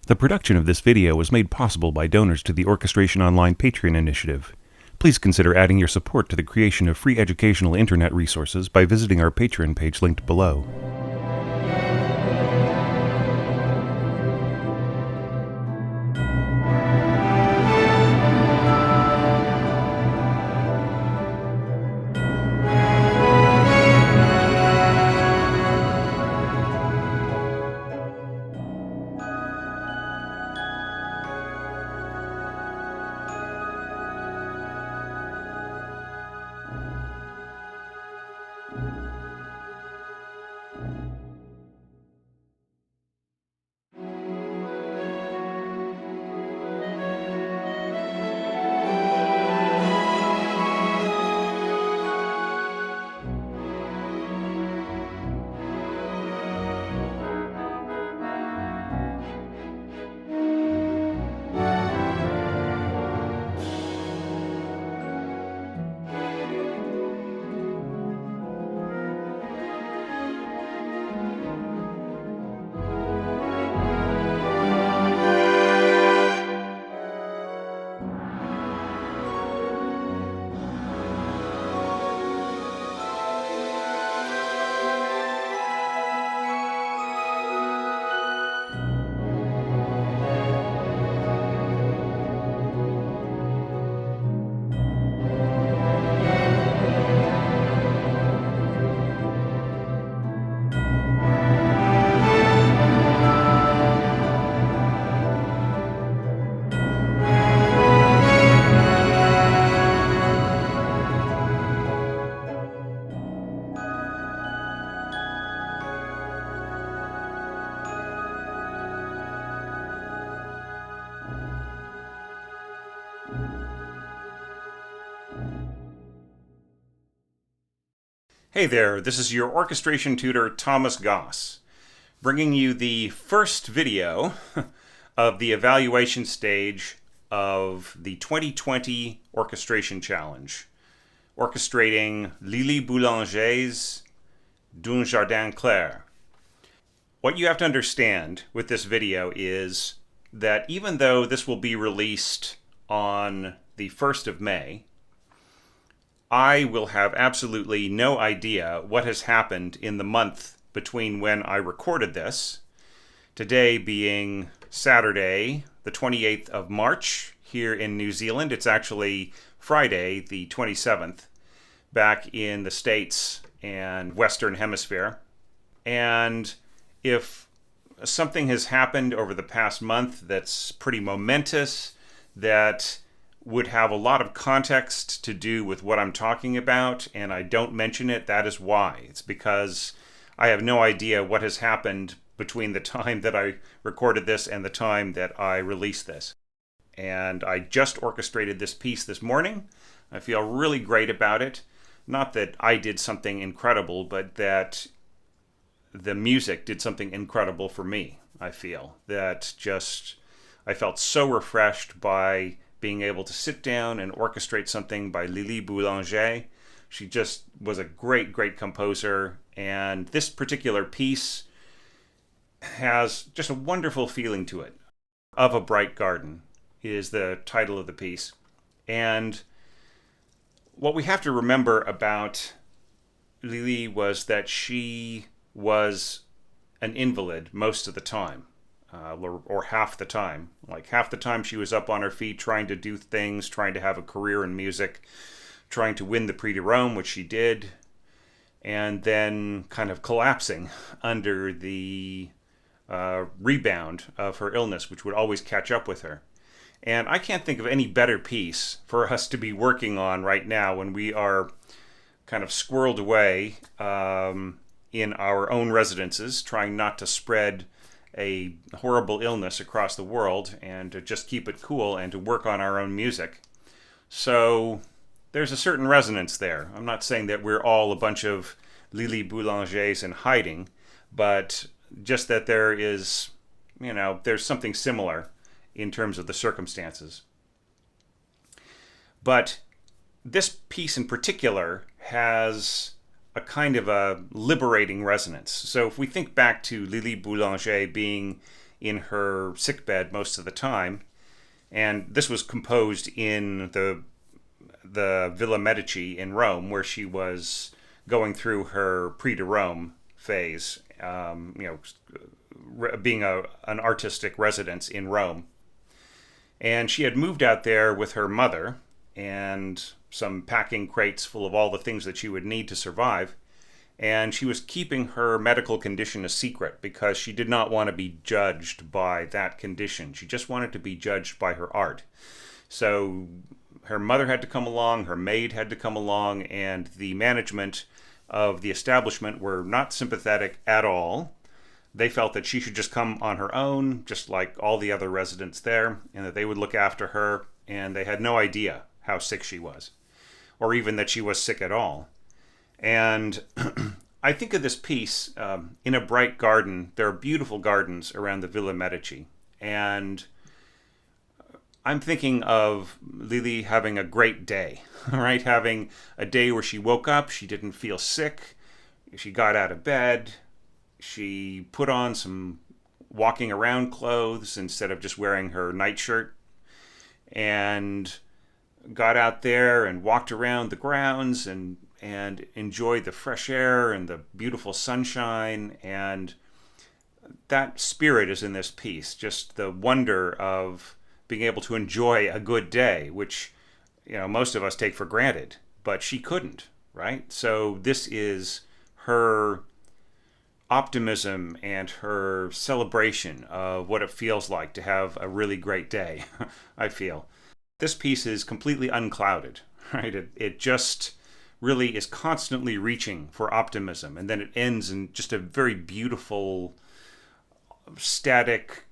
The production of this video was made possible by donors to the Orchestration Online Patreon initiative. Please consider adding your support to the creation of free educational internet resources by visiting our Patreon page linked below. Hey there, this is your orchestration tutor, Thomas Goss, bringing you the first video of the evaluation stage of the 2020 Orchestration Challenge, orchestrating Lili Boulanger's D'un Jardin Clair. What you have to understand with this video is that even though this will be released on the 1st of May, I will have absolutely no idea what has happened in the month between when I recorded this, today being Saturday, the 28th of March here in New Zealand. It's actually Friday, the 27th, back in the States and Western Hemisphere. And if something has happened over the past month that's pretty momentous, that would have a lot of context to do with what I'm talking about, and I don't mention it, that is why. It's because I have no idea what has happened between the time that I recorded this and the time that I released this. And I just orchestrated this piece this morning. I feel really great about it. Not that I did something incredible, but that the music did something incredible for me, I feel. I felt so refreshed by being able to sit down and orchestrate something by Lili Boulanger. She just was a great, great composer, and this particular piece has just a wonderful feeling to it. Of a Bright Garden is the title of the piece. And what we have to remember about Lili was that she was an invalid most of the time. Or half the time. Like half the time she was up on her feet trying to do things, trying to have a career in music, trying to win the Prix de Rome, which she did, and then kind of collapsing under the rebound of her illness, which would always catch up with her. And I can't think of any better piece for us to be working on right now when we are kind of squirreled away in our own residences, trying not to spread a horrible illness across the world, and to just keep it cool and to work on our own music. So there's a certain resonance there. I'm not saying that we're all a bunch of Lili Boulangers in hiding, but just that there is, there's something similar in terms of the circumstances. But this piece in particular has a kind of a liberating resonance. So if we think back to Lili Boulanger being in her sickbed most of the time. And this was composed in the Villa Medici in Rome, where she was going through her Prix de Rome phase, being an artistic residence in Rome. And she had moved out there with her mother and some packing crates full of all the things that she would need to survive. And she was keeping her medical condition a secret because she did not want to be judged by that condition. She just wanted to be judged by her art. So her mother had to come along, her maid had to come along, and the management of the establishment were not sympathetic at all. They felt that she should just come on her own, just like all the other residents there, and that they would look after her, and they had no idea how sick she was, or even that she was sick at all. And I think of this piece in a bright garden. There are beautiful gardens around the Villa Medici, and I'm thinking of Lili having a great day, right? Having a day where she woke up, she didn't feel sick, she got out of bed, she put on some walking around clothes instead of just wearing her nightshirt, and got out there and walked around the grounds and enjoyed the fresh air and the beautiful sunshine. And that spirit is in this piece, just the wonder of being able to enjoy a good day, which most of us take for granted, but she couldn't, right? So this is her optimism and her celebration of what it feels like to have a really great day. I feel this piece is completely unclouded, right? It just really is constantly reaching for optimism, and then it ends in just a very beautiful, static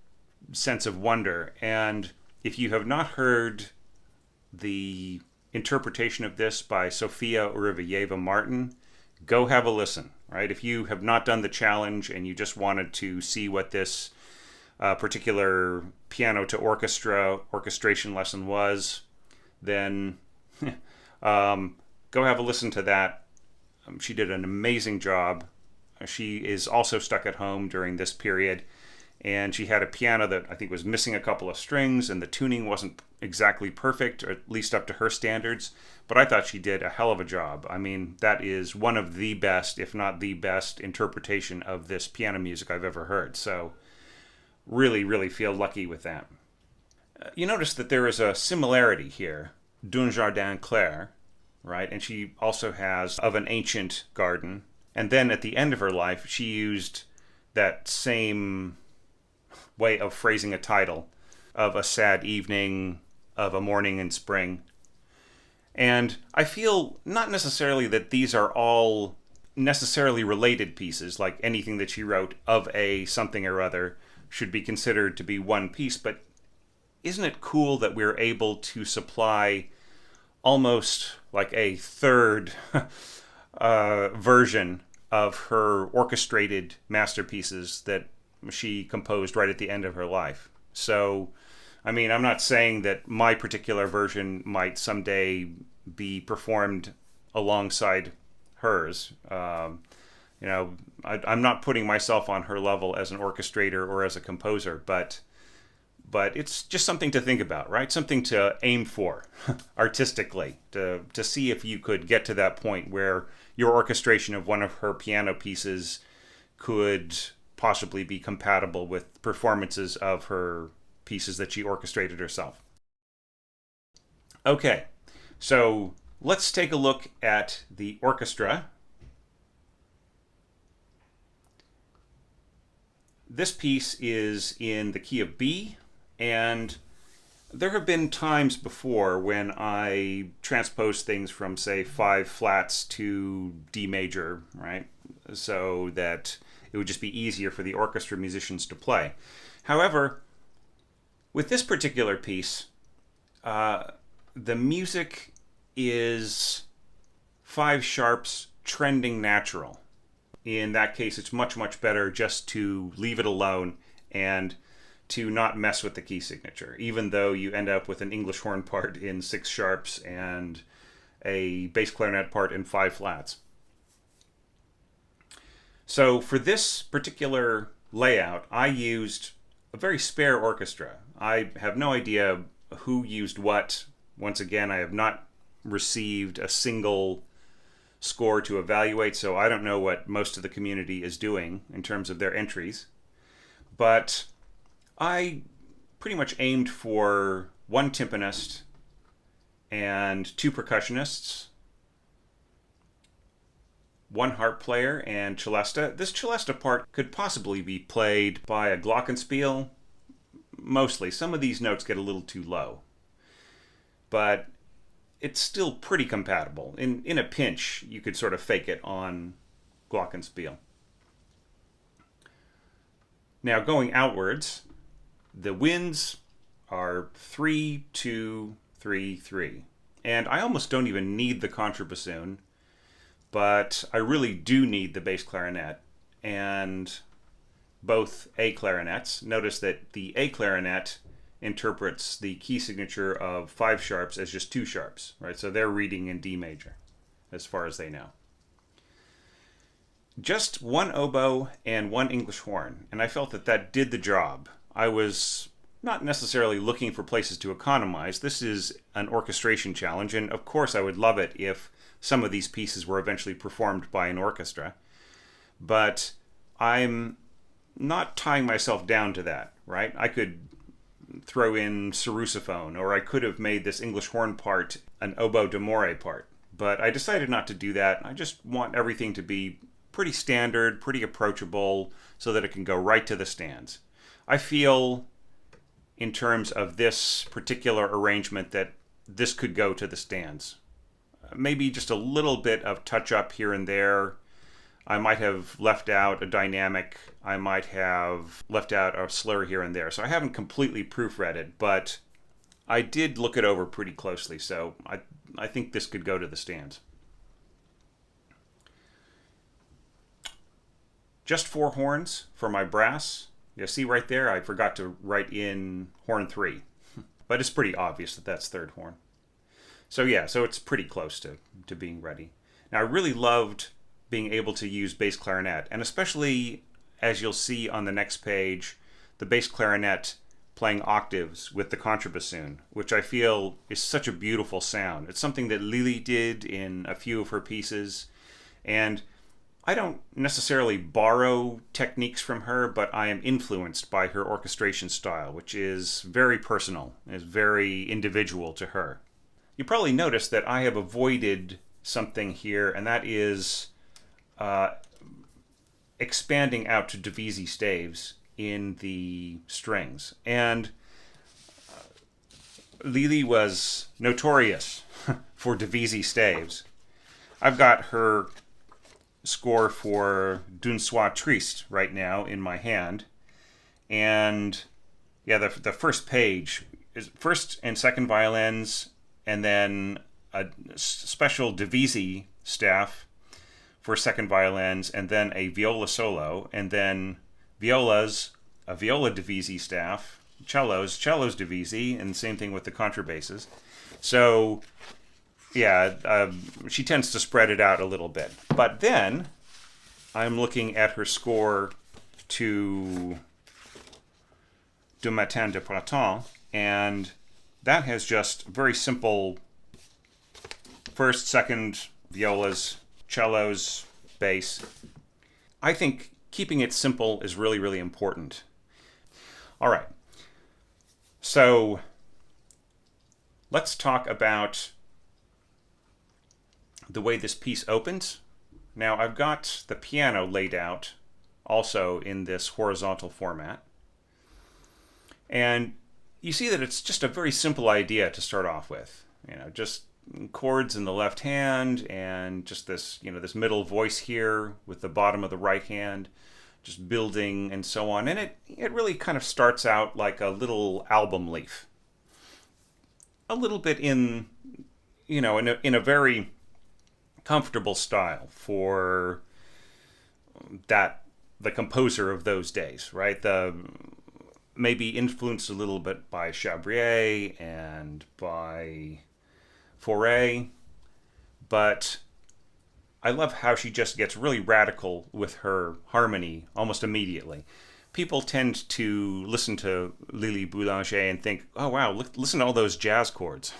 sense of wonder. And if you have not heard the interpretation of this by Sofia Urivieva Martin, go have a listen, right? If you have not done the challenge and you just wanted to see what this particular piano to orchestration lesson was, then go have a listen to that. She did an amazing job. She is also stuck at home during this period, and she had a piano that I think was missing a couple of strings, and the tuning wasn't exactly perfect, or at least up to her standards, but I thought she did a hell of a job. I mean, that is one of the best, if not the best, interpretation of this piano music I've ever heard. So really, really feel lucky with that. You notice that there is a similarity here, d'un jardin clair, right? And she also has of an ancient garden. And then at the end of her life, she used that same way of phrasing a title of a sad evening, of a morning in spring. And I feel not necessarily that these are all necessarily related pieces, like anything that she wrote of a something or other should be considered to be one piece, but isn't it cool that we're able to supply almost like a third version of her orchestrated masterpieces that she composed right at the end of her life? So, I mean, I'm not saying that my particular version might someday be performed alongside hers. I'm not putting myself on her level as an orchestrator or as a composer, but it's just something to think about, right? Something to aim for artistically, to see if you could get to that point where your orchestration of one of her piano pieces could possibly be compatible with performances of her pieces that she orchestrated herself. Okay, so let's take a look at the orchestra. This piece is in the key of B, and there have been times before when I transposed things from, say, 5 flats to D major, right? So that it would just be easier for the orchestra musicians to play. However, with this particular piece, the music is 5 sharps trending natural. In that case, it's much, much better just to leave it alone and to not mess with the key signature, even though you end up with an English horn part in 6 sharps and a bass clarinet part in 5 flats. So for this particular layout, I used a very spare orchestra. I have no idea who used what. Once again, I have not received a single score to evaluate, so I don't know what most of the community is doing in terms of their entries. But I pretty much aimed for one timpanist and two percussionists, one harp player and celesta. This celesta part could possibly be played by a glockenspiel. Mostly. Some of these notes get a little too low. But it's still pretty compatible. In a pinch, you could sort of fake it on glockenspiel. Now, going outwards, the winds are 3, 2, 3, 3. And I almost don't even need the contrabassoon, but I really do need the bass clarinet and both A clarinets. Notice that the A clarinet interprets the key signature of 5 sharps as just 2 sharps, right? So they're reading in D major, as far as they know. Just one oboe and one English horn, and I felt that that did the job. I was not necessarily looking for places to economize. This is an orchestration challenge, and of course I would love it if some of these pieces were eventually performed by an orchestra. But I'm not tying myself down to that, right? I could throw in sarrusophone, or I could have made this English horn part an oboe d'amore part. But I decided not to do that. I just want everything to be pretty standard, pretty approachable, so that it can go right to the stands. I feel, in terms of this particular arrangement, that this could go to the stands. Maybe just a little bit of touch-up here and there. I might have left out a dynamic. I might have left out a slur here and there. So I haven't completely proofread it, but I did look it over pretty closely. So I think this could go to the stands. Just 4 horns for my brass. You see right there, I forgot to write in horn 3. But it's pretty obvious that that's 3rd horn. So yeah, so it's pretty close to being ready. Now I really loved being able to use bass clarinet, and especially, as you'll see on the next page, the bass clarinet playing octaves with the contrabassoon, which I feel is such a beautiful sound. It's something that Lili did in a few of her pieces, and I don't necessarily borrow techniques from her, but I am influenced by her orchestration style, which is very personal, is very individual to her. You probably noticed that I have avoided something here, and that is expanding out to divisi staves in the strings. And Lili was notorious for divisi staves. I've got her score for D'un Soir Triste right now in my hand. And yeah, the first page is first and second violins, and then a special divisi staff for second violins, and then a viola solo, and then violas, a viola divisi staff, cellos divisi, and same thing with the contrabasses. So yeah, she tends to spread it out a little bit. But then I'm looking at her score to Du Matin de Printemps, and that has just very simple first, second, violas, cellos, bass. I think keeping it simple is really, really important. All right. So let's talk about the way this piece opens. Now I've got the piano laid out also in this horizontal format. And you see that it's just a very simple idea to start off with. You know, just chords in the left hand and just this, this middle voice here with the bottom of the right hand, just building and so on. And it really kind of starts out like a little album leaf. A little bit in a very comfortable style for the composer of those days, right? Maybe influenced a little bit by Chabrier and by Fauré, but I love how she just gets really radical with her harmony almost immediately. People tend to listen to Lili Boulanger and think, oh wow, listen to all those jazz chords.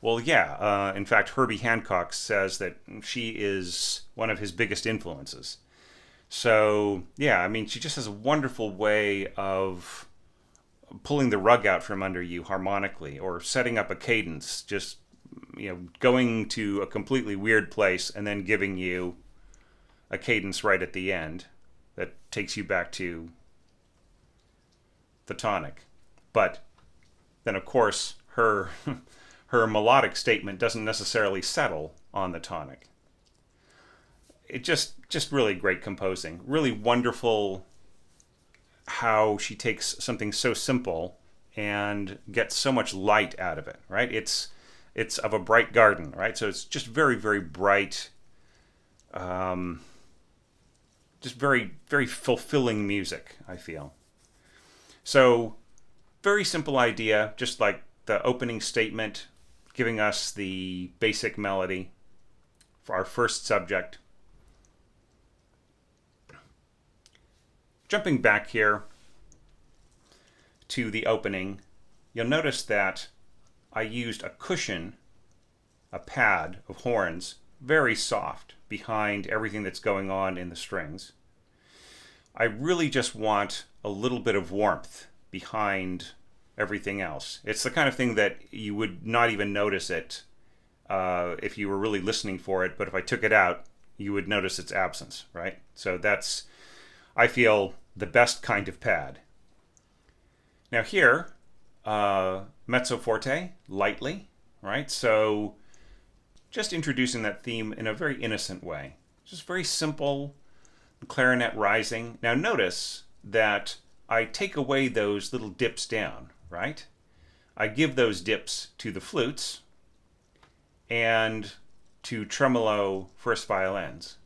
Well, yeah. In fact, Herbie Hancock says that she is one of his biggest influences. So, yeah, I mean, she just has a wonderful way of pulling the rug out from under you harmonically or setting up a cadence, just, going to a completely weird place and then giving you a cadence right at the end that takes you back to the tonic. But then, of course, her her melodic statement doesn't necessarily settle on the tonic. It just really great composing. Really wonderful how she takes something so simple and gets so much light out of it, right? It's of a bright garden, right? So it's just very, very bright, just very, very fulfilling music, I feel. So, very simple idea, just like the opening statement, giving us the basic melody for our first subject. Jumping back here to the opening, you'll notice that I used a cushion, a pad of horns, very soft behind everything that's going on in the strings. I really just want a little bit of warmth behind everything else. It's the kind of thing that you would not even notice it if you were really listening for it, but if I took it out, you would notice its absence, right? So that's, I feel, the best kind of pad. Now here, mezzo forte, lightly, right? So just introducing that theme in a very innocent way. Just very simple, clarinet rising. Now notice that I take away those little dips down, right? I give those dips to the flutes and to tremolo first violins.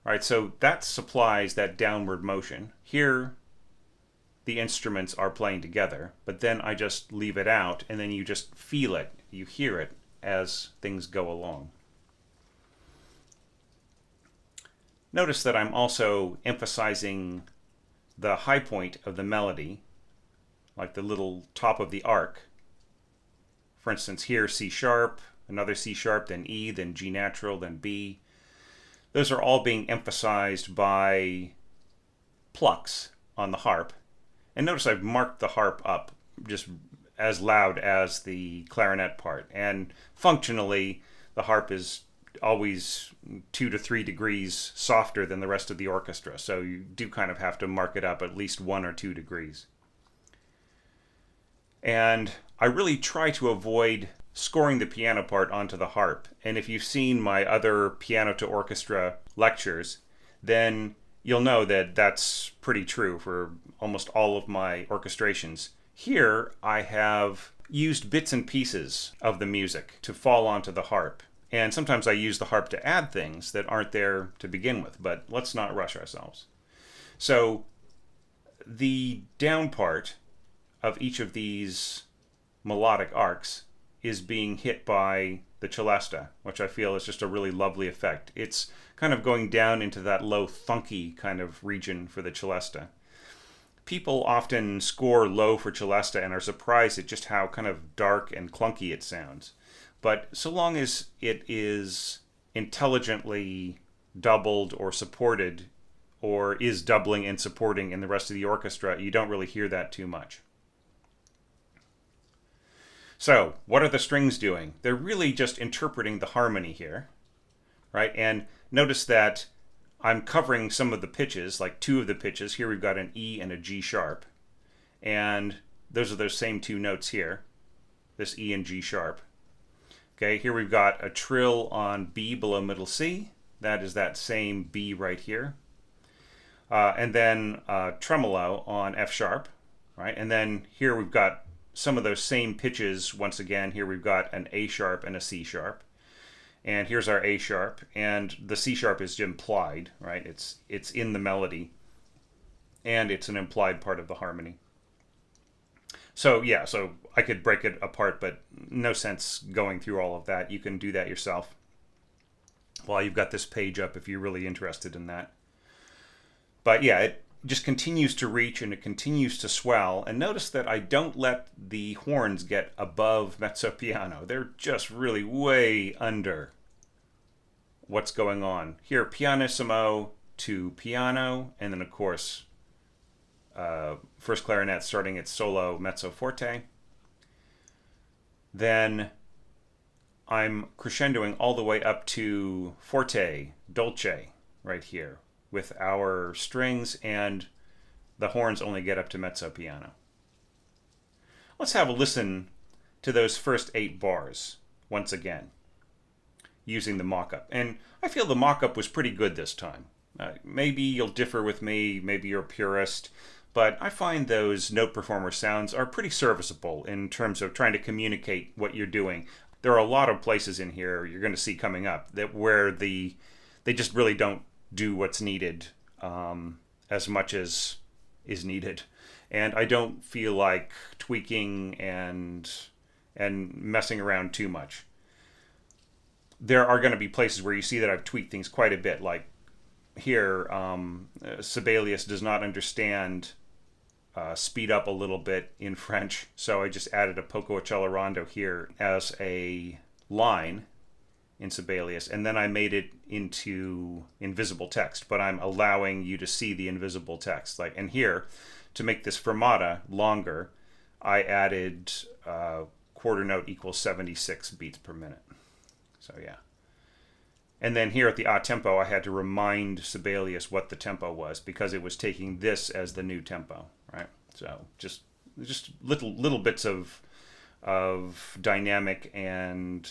Right, so that supplies that downward motion. Here, the instruments are playing together, but then I just leave it out, and then you just feel it, you hear it as things go along. Notice that I'm also emphasizing the high point of the melody, like the little top of the arc. For instance, here C sharp, another C sharp, then E, then G natural, then B. Those are all being emphasized by plucks on the harp. And notice I've marked the harp up just as loud as the clarinet part. And functionally, the harp is always 2 to 3 degrees softer than the rest of the orchestra. So you do kind of have to mark it up at least 1 or 2 degrees. And I really try to avoid scoring the piano part onto the harp. And if you've seen my other piano to orchestra lectures, then you'll know that that's pretty true for almost all of my orchestrations. Here, I have used bits and pieces of the music to fall onto the harp. And sometimes I use the harp to add things that aren't there to begin with, but let's not rush ourselves. So the down part of each of these melodic arcs is being hit by the celesta, which I feel is just a really lovely effect. It's kind of going down into that low thunky kind of region for the celesta. People often score low for celesta and are surprised at just how kind of dark and clunky it sounds. But so long as it is intelligently doubled or supported, or is doubling and supporting in the rest of the orchestra, you don't really hear that too much. So, what are the strings doing? They're really just interpreting the harmony here, right? And notice that I'm covering some of the pitches, like 2 of the pitches. Here we've got an E and a G sharp. And those are those same 2 notes here, this E and G sharp. Okay, here we've got a trill on B below middle C. That is that same B right here. And then tremolo on F sharp, right? And then here we've got some of those same pitches. Once again, here we've got an A sharp and a C sharp. And here's our A sharp, and the C sharp is implied, right? It's in the melody, and it's an implied part of the harmony. So yeah, so I could break it apart, but no sense going through all of that. You can do that yourself while you've got this page up if you're really interested in that. But yeah, just continues to reach and it continues to swell. And notice that I don't let the horns get above mezzo piano. They're just really way under what's going on. Here, pianissimo to piano, and then of course, first clarinet starting its solo mezzo forte. Then I'm crescendoing all the way up to forte, dolce, right here, with our strings, and the horns only get up to mezzo piano. Let's have a listen to those first 8 bars once again, using the mock-up. And I feel the mock-up was pretty good this time. Maybe you'll differ with me, maybe you're a purist, but I find those note performer sounds are pretty serviceable in terms of trying to communicate what you're doing. There are a lot of places in here you're going to see coming up that where they just really don't do what's needed as much as is needed, and I don't feel like tweaking and messing around too much. There are going to be places where you see that I've tweaked things quite a bit, like here, Sibelius does not understand speed up a little bit in French, so I just added a poco accelerando here as a line in Sibelius, and then I made it into invisible text, but I'm allowing you to see the invisible text. And here, to make this fermata longer, I added quarter note equals 76 beats per minute. So yeah. And then here at the a tempo, I had to remind Sibelius what the tempo was, because it was taking this as the new tempo, right? So just little bits of dynamic and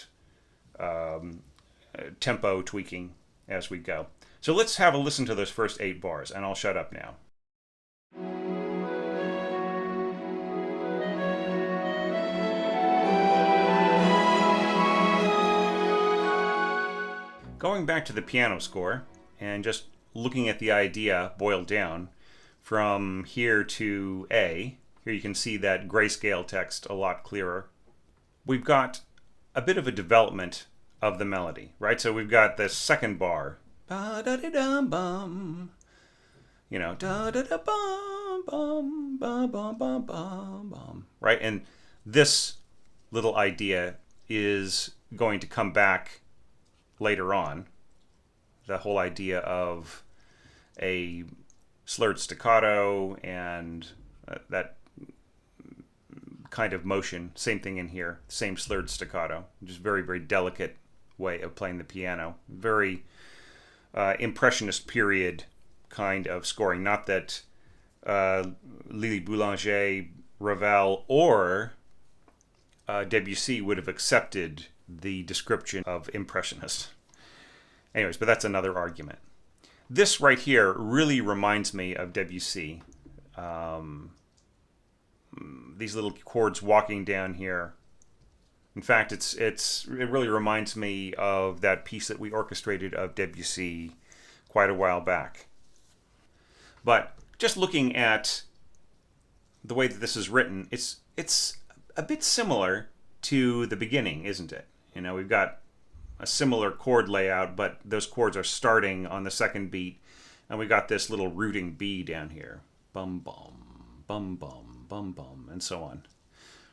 tempo tweaking as we go. So let's have a listen to those first 8 bars, and I'll shut up now. Going back to the piano score and just looking at the idea boiled down from here to A, here you can see that grayscale text a lot clearer. We've got a bit of a development of the melody, right? So we've got the second bar, ba-da-da-dum-bum, da-da-da-bum, bum, bum, bum, bum, bum, right? And this little idea is going to come back later on, the whole idea of a slurred staccato and that kind of motion. Same thing in here, same slurred staccato, just very, very delicate way of playing the piano. Very impressionist period kind of scoring. Not that Lili Boulanger, Ravel, or Debussy would have accepted the description of impressionist. Anyways, but that's another argument. This right here really reminds me of Debussy. These little chords walking down here. In fact, it really reminds me of that piece that we orchestrated of Debussy quite a while back. But just looking at the way that this is written, it's a bit similar to the beginning, isn't it? We've got a similar chord layout, but those chords are starting on the second beat, and we got this little rooting B down here. Bum, bum, bum, bum, bum, bum, and so on.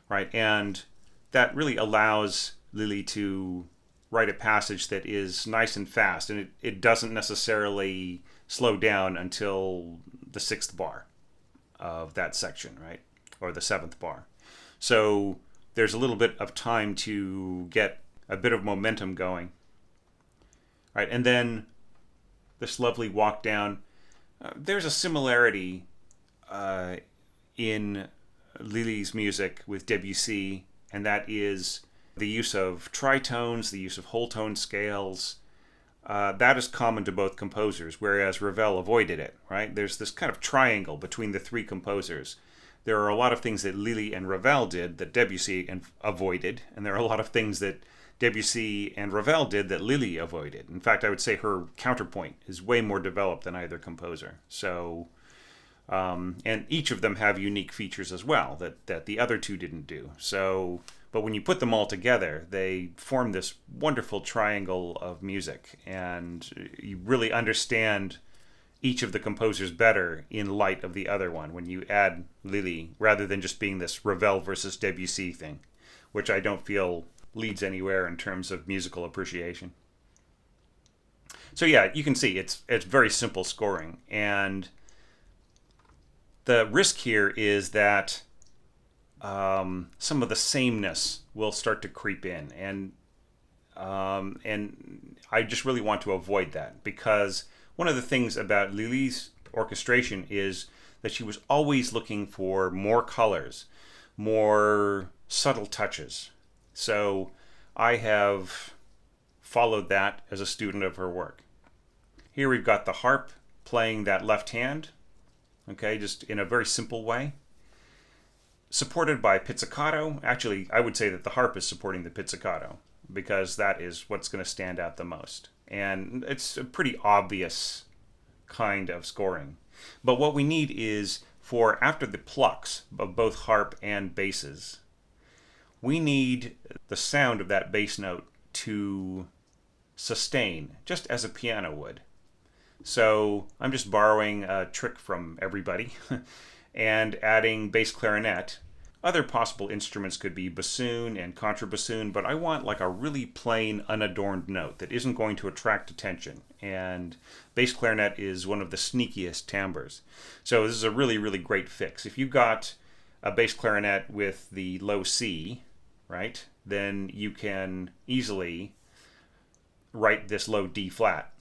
Right? And that really allows Lili to write a passage that is nice and fast, and it doesn't necessarily slow down until the 6th bar of that section, right? Or the 7th bar. So there's a little bit of time to get a bit of momentum going. Right, and then this lovely walk down. There's a similarity in Lili's music with Debussy, and that is the use of tritones, the use of whole tone scales. That is common to both composers, whereas Ravel avoided it, right? There's this kind of triangle between the 3 composers. There are a lot of things that Lili and Ravel did that Debussy avoided, and there are a lot of things that Debussy and Ravel did that Lili avoided. In fact, I would say her counterpoint is way more developed than either composer. So, and each of them have unique features as well that the other 2 didn't do. So, but when you put them all together, they form this wonderful triangle of music, and you really understand each of the composers better in light of the other one when you add Lili, rather than just being this Ravel versus Debussy thing, which I don't feel leads anywhere in terms of musical appreciation. So yeah, you can see it's very simple scoring, and the risk here is that some of the sameness will start to creep in, and I just really want to avoid that, because one of the things about Lili's orchestration is that she was always looking for more colors, more subtle touches. So I have followed that as a student of her work. Here we've got the harp playing that left hand, okay, just in a very simple way, supported by pizzicato. Actually, I would say that the harp is supporting the pizzicato, because that is what's going to stand out the most. And it's a pretty obvious kind of scoring. But what we need is, for after the plucks of both harp and basses, we need the sound of that bass note to sustain, just as a piano would. So I'm just borrowing a trick from everybody and adding bass clarinet. Other possible instruments could be bassoon and contrabassoon, but I want like a really plain, unadorned note that isn't going to attract attention. And bass clarinet is one of the sneakiest timbres. So this is a really, really great fix. If you've got a bass clarinet with the low C, right, then you can easily write this low D flat.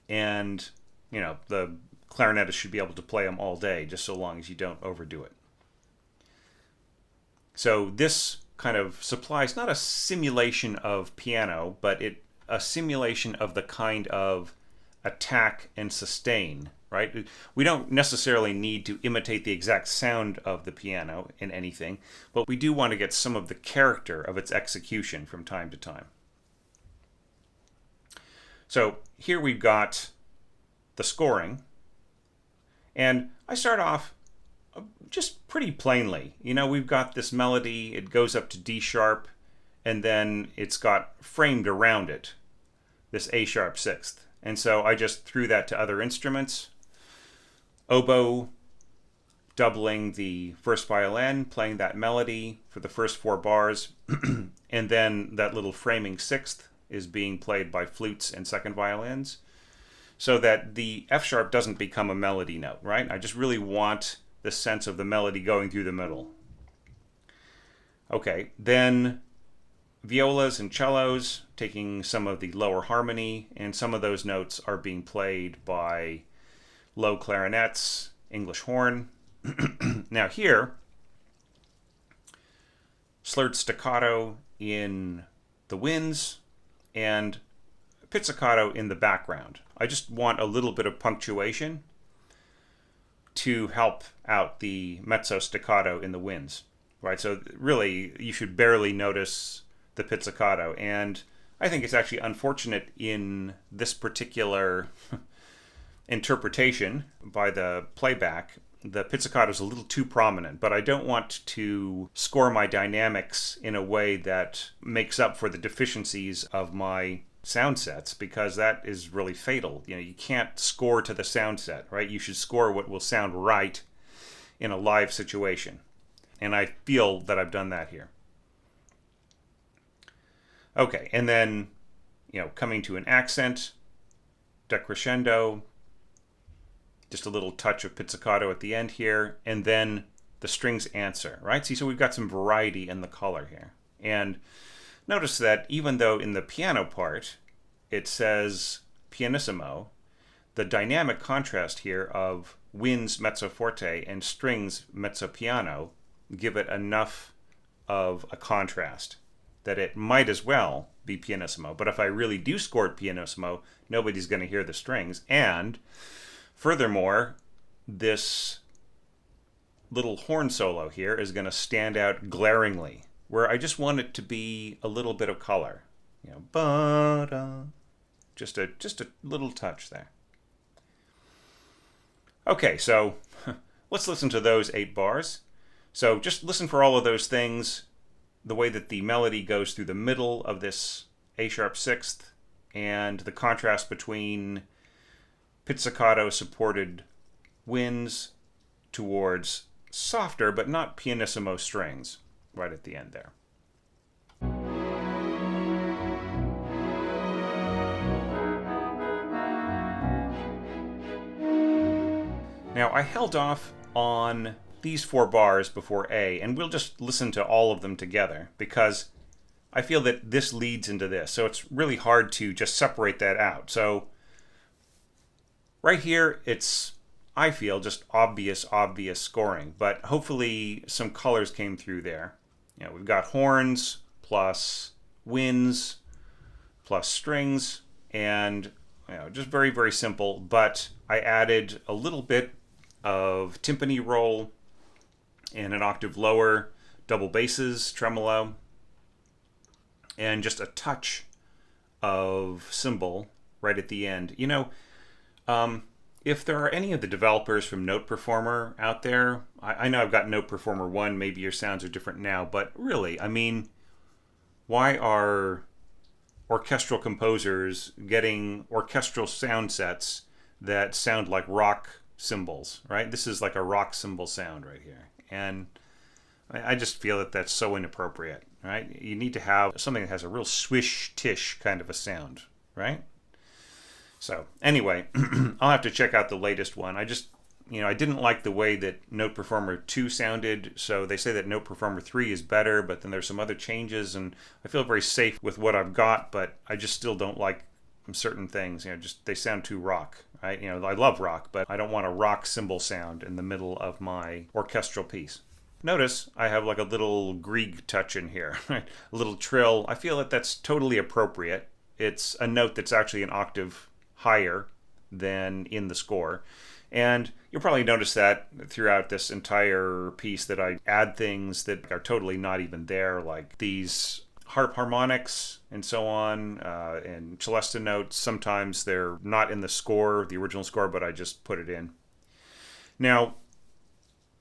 And, you know, the clarinetist should be able to play them all day, just so long as you don't overdo it. So this kind of supplies not a simulation of piano, but a simulation of the kind of attack and sustain, right? We don't necessarily need to imitate the exact sound of the piano in anything, but we do want to get some of the character of its execution from time to time. So here we've got the scoring, and I start off just pretty plainly. You know, we've got this melody, it goes up to D sharp, and then it's got framed around it this A sharp sixth. And so I just threw that to other instruments. Oboe doubling the first violin, playing that melody for the first 4 bars, and then that little framing sixth is being played by flutes and second violins, so that the F sharp doesn't become a melody note, right? I just really want the sense of the melody going through the middle. Okay, then violas and cellos taking some of the lower harmony, and some of those notes are being played by low clarinets, English horn. Now here, slurred staccato in the winds, and pizzicato in the background. I just want a little bit of punctuation to help out the mezzo staccato in the winds, right? So really, you should barely notice the pizzicato, and I think it's actually unfortunate in this particular interpretation by the playback. The pizzicato is a little too prominent, but I don't want to score my dynamics in a way that makes up for the deficiencies of my sound sets, because that is really fatal. You know, you can't score to the sound set, right? You should score what will sound right in a live situation. And I feel that I've done that here. Okay, and then, you know, coming to an accent, decrescendo, just a little touch of pizzicato at the end here, and then the strings answer, right? See, so we've got some variety in the color here. And notice that even though in the piano part it says pianissimo, the dynamic contrast here of winds mezzo forte and strings mezzo piano give it enough of a contrast that it might as well be pianissimo. But if I really do score it pianissimo, nobody's going to hear the strings. And furthermore, this little horn solo here is going to stand out glaringly, where I just want it to be a little bit of color. You know, ba-da. Just a little touch there. Okay, so let's listen to those 8 bars. So just listen for all of those things, the way that the melody goes through the middle of this A sharp sixth, and the contrast between pizzicato supported winds towards softer but not pianissimo strings right at the end there. Now, I held off on these 4 bars before A, and we'll just listen to all of them together because I feel that this leads into this, so it's really hard to just separate that out. So right here, it's, I feel, just obvious scoring, but hopefully some colors came through there. We've got horns plus winds plus strings, and just very simple, but I added a little bit of timpani roll and an octave lower, double basses, tremolo, and just a touch of cymbal right at the end. If there are any of the developers from Note Performer out there, I know I've got Note Performer 1, maybe your sounds are different now, but really, I mean, why are orchestral composers getting orchestral sound sets that sound like rock cymbals, right? This is like a rock cymbal sound right here. And I just feel that that's so inappropriate, right? You need to have something that has a real swish-tish kind of a sound, right? So anyway, I'll have to check out the latest one. I didn't like the way that Note Performer 2 sounded, so they say that Note Performer 3 is better, but then there's some other changes, and I feel very safe with what I've got, but I just still don't like certain things. Just they sound too rock, right? I love rock, but I don't want a rock cymbal sound in the middle of my orchestral piece. Notice I have like a little Grieg touch in here, right? A little trill. I feel that that's totally appropriate. It's a note that's actually an octave higher than in the score. And you'll probably notice that throughout this entire piece that I add things that are totally not even there, like these harp harmonics and so on, and celesta notes. Sometimes they're not in the score, the original score, but I just put it in. Now,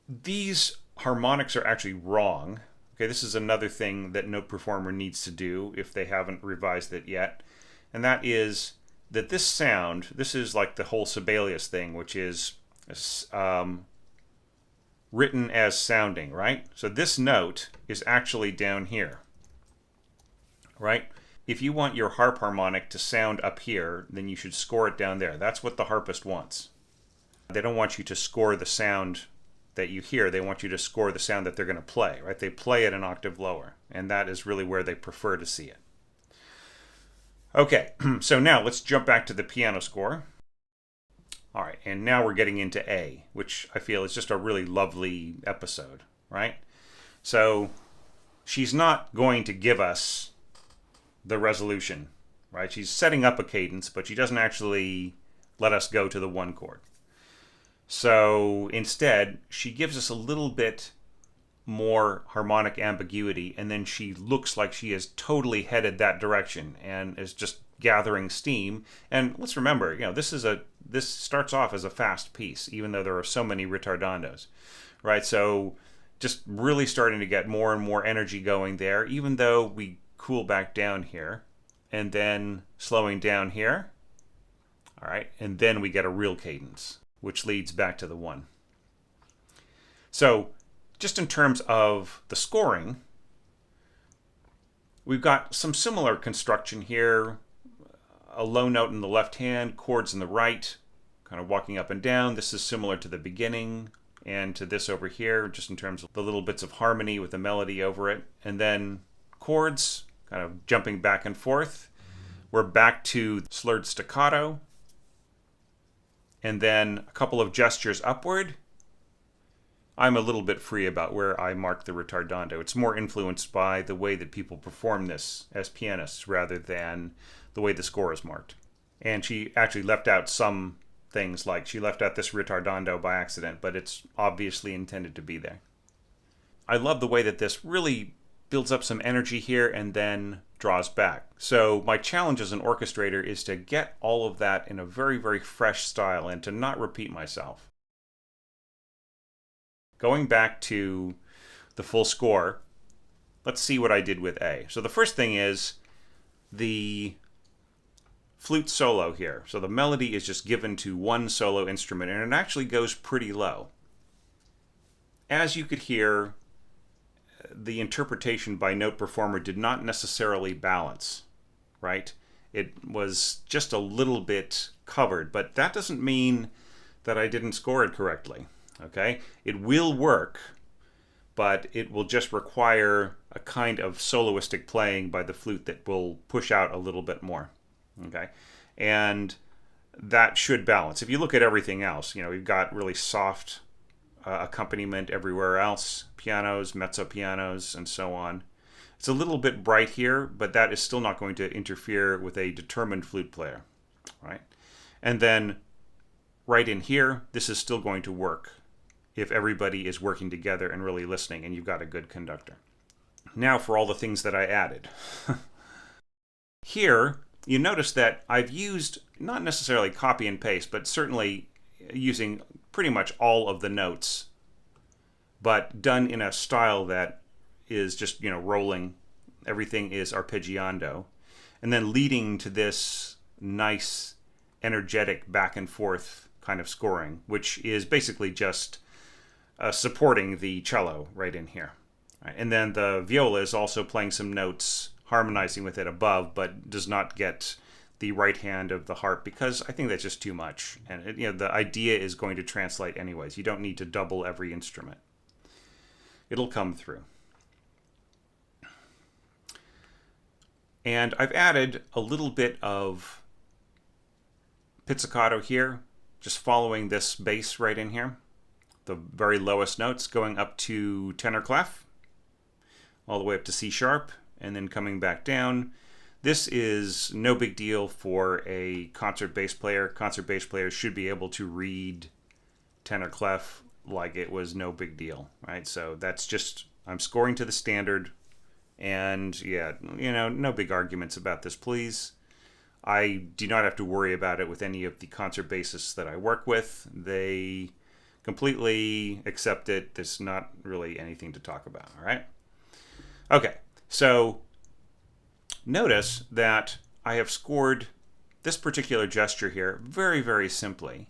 these harmonics are actually wrong. Okay, this is another thing that Note Performer needs to do if they haven't revised it yet. And that is that this sound, this is like the whole Sibelius thing, which is written as sounding, right? So this note is actually down here, right? If you want your harp harmonic to sound up here, then you should score it down there. That's what the harpist wants. They don't want you to score the sound that you hear. They want you to score the sound that they're going to play, right? They play it an octave lower, and that is really where they prefer to see it. Okay, so now let's jump back to the piano score. All right, and now we're getting into A, which I feel is just a really lovely episode, right? So she's not going to give us the resolution, right? She's setting up a cadence, but she doesn't actually let us go to the one chord. So instead, she gives us a little bit more harmonic ambiguity, and then she looks like she is totally headed that direction and is just gathering steam. And let's remember, this starts off as a fast piece, even though there are so many ritardandos, right? So just really starting to get more and more energy going there, even though we cool back down here, and then slowing down here, all right, and then we get a real cadence, which leads back to the one. So just in terms of the scoring, we've got some similar construction here. A low note in the left hand, chords in the right, kind of walking up and down. This is similar to the beginning and to this over here, just in terms of the little bits of harmony with the melody over it. And then chords, kind of jumping back and forth. We're back to slurred staccato. And then a couple of gestures upward. I'm a little bit free about where I mark the ritardando. It's more influenced by the way that people perform this as pianists rather than the way the score is marked. And she actually left out some things, like she left out this ritardando by accident, but it's obviously intended to be there. I love the way that this really builds up some energy here and then draws back. So my challenge as an orchestrator is to get all of that in a very fresh style and to not repeat myself. Going back to the full score, let's see what I did with A. So the first thing is the flute solo here. So the melody is just given to one solo instrument, and it actually goes pretty low. As you could hear, the interpretation by note performer did not necessarily balance, right? It was just a little bit covered, but that doesn't mean that I didn't score it correctly, okay? It will work, but it will just require a kind of soloistic playing by the flute that will push out a little bit more, okay? And that should balance. If you look at everything else, you know, we've got really soft accompaniment everywhere else, pianos, mezzo pianos, and so on. It's a little bit bright here, but that is still not going to interfere with a determined flute player, right? And then right in here, this is still going to work if everybody is working together and really listening, and you've got a good conductor. Now for all the things that I added. Here, you notice that I've used, not necessarily copy and paste, but certainly using pretty much all of the notes, but done in a style that is just, you know, rolling. Everything is arpeggiando. And then leading to this nice, energetic back and forth kind of scoring, which is basically just supporting the cello right in here. Right? And then the viola is also playing some notes, harmonizing with it above, but does not get the right hand of the harp, because I think that's just too much. And it, you know, the idea is going to translate anyways. You don't need to double every instrument. It'll come through. And I've added a little bit of pizzicato here, just following this bass right in here. The very lowest notes going up to tenor clef, all the way up to C sharp, and then coming back down. This is no big deal for a concert bass player. Concert bass players should be able to read tenor clef like it was no big deal, right? So that's just, I'm scoring to the standard, and yeah, you know, no big arguments about this, please. I do not have to worry about it with any of the concert bassists that I work with. They completely accept it. There's not really anything to talk about, all right? Okay, so notice that I have scored this particular gesture here very, very simply.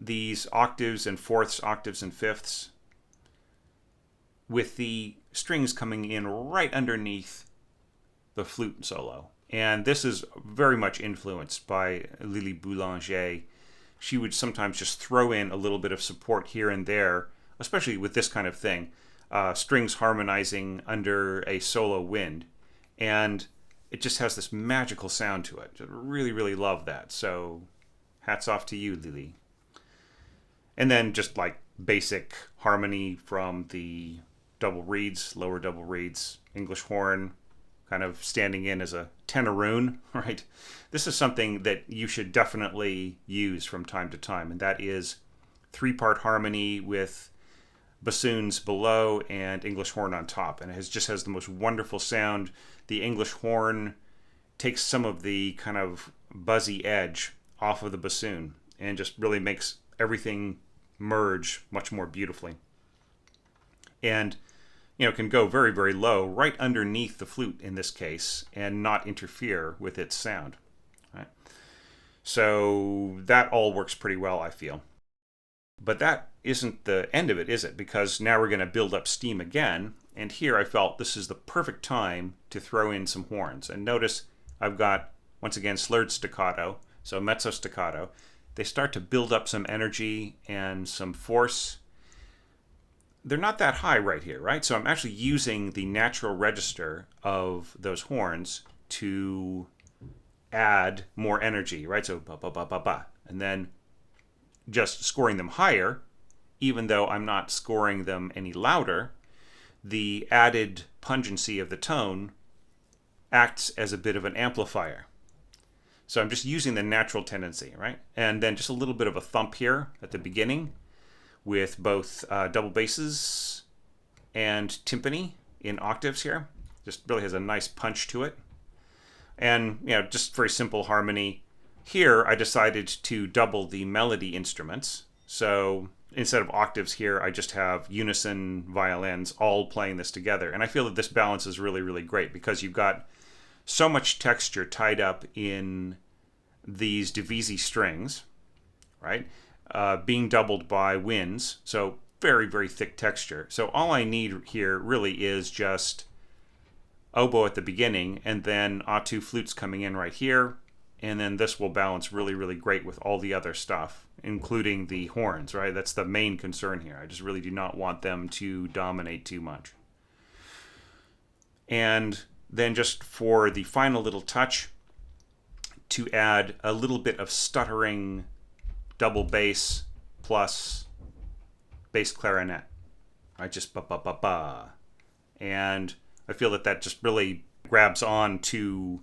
These octaves and fourths, octaves and fifths, with the strings coming in right underneath the flute solo. And this is very much influenced by Lili Boulanger. She would sometimes just throw in a little bit of support here and there, especially with this kind of thing. Strings harmonizing under a solo wind, and it just has this magical sound to it. I really, really love that. So hats off to you, Lili. And then just like basic harmony from the double reeds, lower double reeds, English horn, kind of standing in as a tenoroon, right? This is something that you should definitely use from time to time, and that is 3-part harmony with bassoons below and English horn on top, and it just has the most wonderful sound. The English horn takes some of the kind of buzzy edge off of the bassoon and just really makes everything merge much more beautifully. And you know, can go very, very low right underneath the flute in this case and not interfere with its sound. Right? So that all works pretty well, I feel. But that isn't the end of it, is it? Because now we're going to build up steam again, and here I felt this is the perfect time to throw in some horns. And notice I've got, once again, slurred staccato, so mezzo staccato. They start to build up some energy and some force. They're not that high right here, right? So I'm actually using the natural register of those horns to add more energy, right? So ba ba ba ba ba, and then just scoring them higher, even though I'm not scoring them any louder, the added pungency of the tone acts as a bit of an amplifier. So I'm just using the natural tendency, right? And then just a little bit of a thump here at the beginning with both double basses and timpani in octaves here. Just really has a nice punch to it. And, you know, just very simple harmony. Here, I decided to double the melody instruments. So instead of octaves here, I just have unison violins all playing this together. And I feel that this balance is really, really great because you've got so much texture tied up in these divisi strings, right? Being doubled by winds, so very, very thick texture. So all I need here really is just oboe at the beginning, and then A2 flutes coming in right here, and then this will balance really, really great with all the other stuff, including the horns, right? That's the main concern here. I just really do not want them to dominate too much. And then just for the final little touch, to add a little bit of stuttering double bass plus bass clarinet. I just ba-ba-ba-ba. And I feel that that just really grabs on to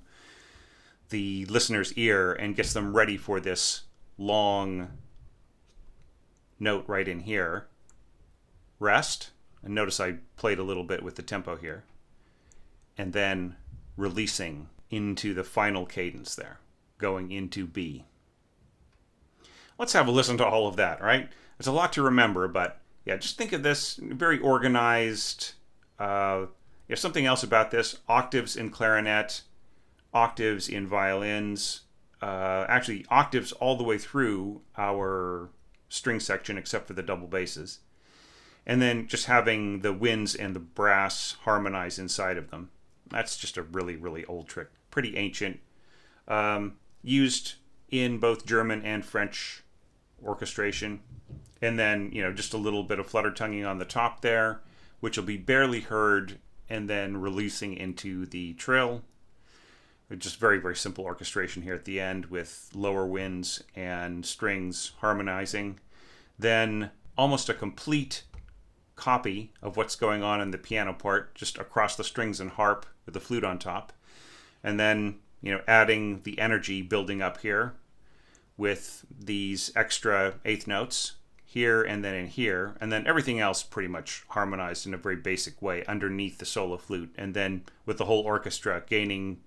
the listener's ear and gets them ready for this long note right in here. Rest. And notice I played a little bit with the tempo here. And then releasing into the final cadence there, going into B. Let's have a listen to all of that, right? There's a lot to remember, but yeah, just think of this very organized. Something else about this: octaves in clarinet, octaves in violins, actually octaves all the way through our string section except for the double basses. And then just having the winds and the brass harmonize inside of them. That's just a really, really old trick. Pretty ancient. Used in both German and French orchestration. And then, just a little bit of flutter tonguing on the top there, which will be barely heard, and then releasing into the trill. Just very, very simple orchestration here at the end with lower winds and strings harmonizing. Then almost a complete copy of what's going on in the piano part, just across the strings and harp with the flute on top. And then, adding the energy building up here with these extra eighth notes here and then in here, and then everything else pretty much harmonized in a very basic way underneath the solo flute, and then with the whole orchestra gaining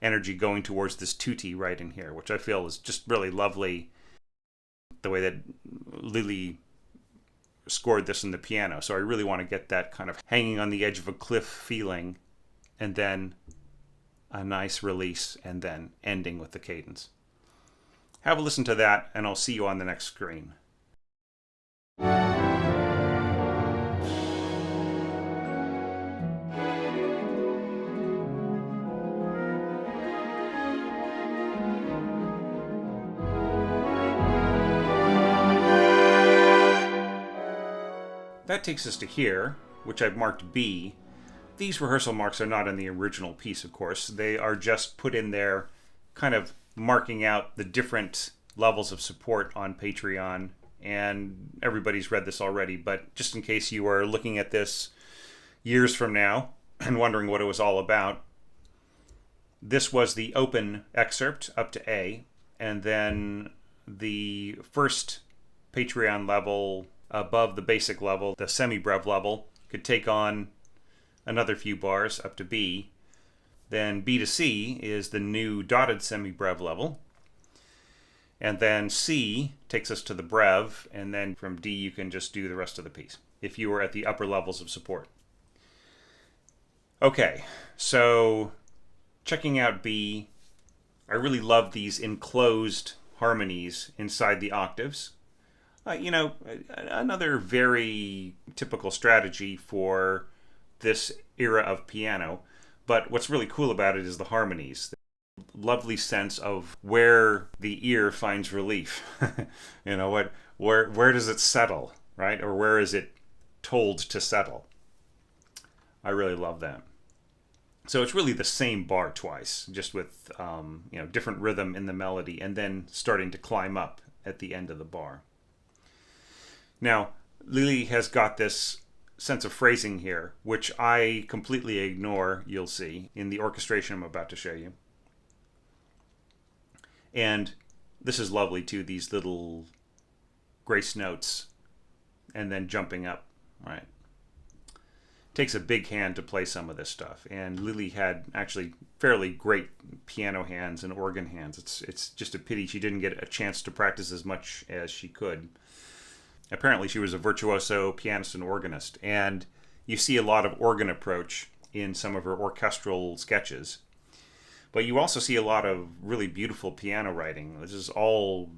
energy going towards this tutti right in here, which I feel is just really lovely, the way that Lili scored this in the piano. So I really want to get that kind of hanging on the edge of a cliff feeling, and then a nice release, and then ending with the cadence. Have a listen to that, and I'll see you on the next screen. That takes us to here, which I've marked B. These rehearsal marks are not in the original piece, of course. They are just put in there, kind of marking out the different levels of support on Patreon. And everybody's read this already, but just in case you are looking at this years from now and wondering what it was all about, this was the open excerpt up to A, and then the first Patreon level above the basic level, the semi-brev level, could take on another few bars up to B. Then B to C is the new dotted semi-brev level. And then C takes us to the brev, and then from D you can just do the rest of the piece if you were at the upper levels of support. Okay, so checking out B, I really love these enclosed harmonies inside the octaves. Another very typical strategy for this era of piano, but what's really cool about it is the harmonies. Lovely sense of where the ear finds relief. Where does it settle, right? Or where is it told to settle? I really love that. So it's really the same bar twice, just with different rhythm in the melody, and then starting to climb up at the end of the bar. Now, Lili has got this sense of phrasing here, which I completely ignore, you'll see, in the orchestration I'm about to show you. And this is lovely too, these little grace notes and then jumping up, right? Takes a big hand to play some of this stuff, and Lili had actually fairly great piano hands and organ hands. It's just a pity she didn't get a chance to practice as much as she could. Apparently she was a virtuoso pianist and organist, and you see a lot of organ approach in some of her orchestral sketches. But you also see a lot of really beautiful piano writing. This is all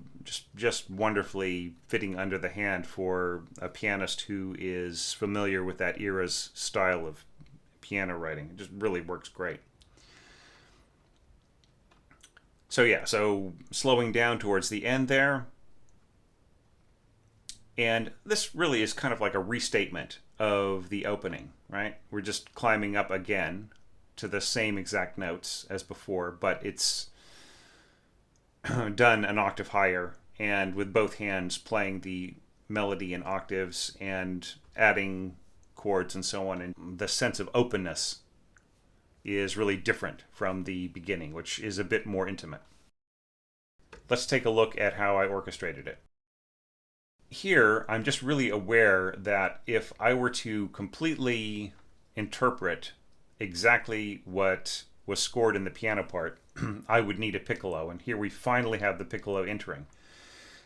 just wonderfully fitting under the hand for a pianist who is familiar with that era's style of piano writing. It just really works great. So yeah, so slowing down towards the end there. And this really is kind of like a restatement of the opening, right? We're just climbing up again to the same exact notes as before, but it's done an octave higher and with both hands playing the melody in octaves and adding chords and so on. And the sense of openness is really different from the beginning, which is a bit more intimate. Let's take a look at how I orchestrated it. Here, I'm just really aware that if I were to completely interpret exactly what was scored in the piano part, I would need a piccolo, and here we finally have the piccolo entering.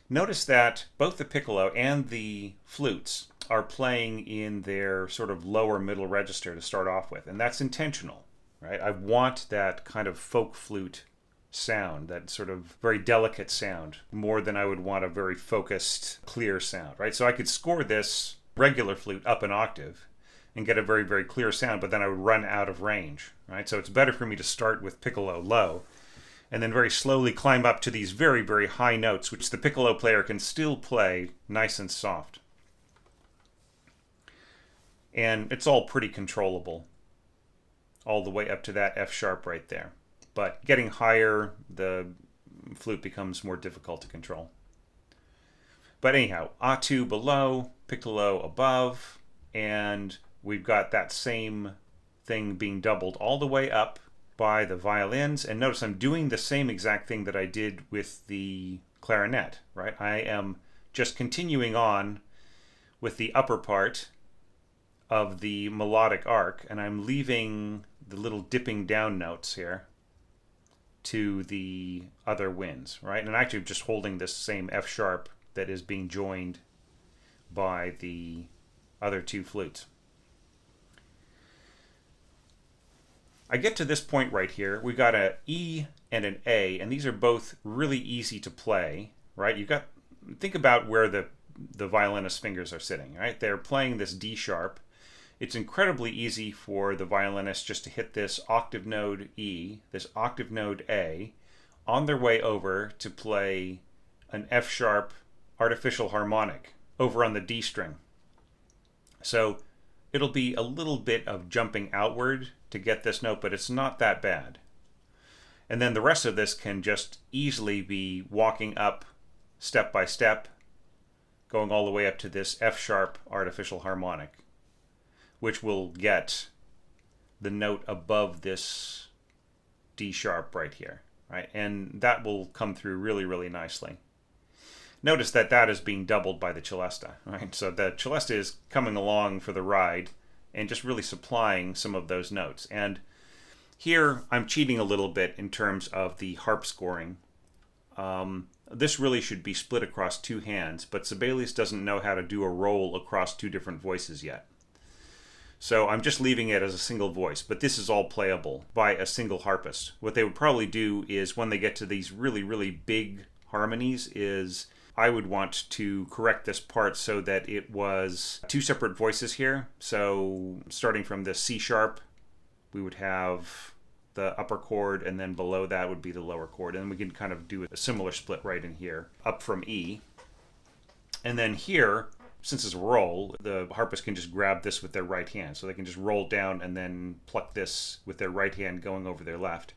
Notice that both the piccolo and the flutes are playing in their sort of lower middle register to start off with, and that's intentional, right? I want that kind of folk flute sound, that sort of very delicate sound, more than I would want a very focused, clear sound, right? So I could score this regular flute up an octave and get a very, very clear sound, but then I would run out of range, right? So it's better for me to start with piccolo low and then very slowly climb up to these very, very high notes, which the piccolo player can still play nice and soft. And it's all pretty controllable, all the way up to that F sharp right there. But getting higher, the flute becomes more difficult to control. But anyhow, A2 below, piccolo above, and we've got that same thing being doubled all the way up by the violins. And notice I'm doing the same exact thing that I did with the clarinet, right? I am just continuing on with the upper part of the melodic arc, and I'm leaving the little dipping down notes here to the other winds, right? And actually just holding this same F sharp that is being joined by the other two flutes. I get to this point right here. We got an E and an A, and these are both really easy to play, right? You got, think about where the violinist's fingers are sitting, right? They're playing this D sharp. It's incredibly easy for the violinist just to hit this octave node E, this octave node A, on their way over to play an F sharp artificial harmonic over on the D string. So it'll be a little bit of jumping outward to get this note, but it's not that bad. And then the rest of this can just easily be walking up step by step, going all the way up to this F sharp artificial harmonic, which will get the note above this D sharp right here, right? And that will come through really, really nicely. Notice that that is being doubled by the celesta, right? So the celesta is coming along for the ride and just really supplying some of those notes. And here I'm cheating a little bit in terms of the harp scoring. This really should be split across two hands, but Sibelius doesn't know how to do a roll across two different voices yet. So I'm just leaving it as a single voice, but this is all playable by a single harpist. What they would probably do is when they get to these really, really big harmonies is I would want to correct this part so that it was two separate voices here. So starting from the C sharp, we would have the upper chord, and then below that would be the lower chord. And we can kind of do a similar split right in here, up from E. And then here, since it's a roll, the harpist can just grab this with their right hand. So they can just roll down and then pluck this with their right hand going over their left,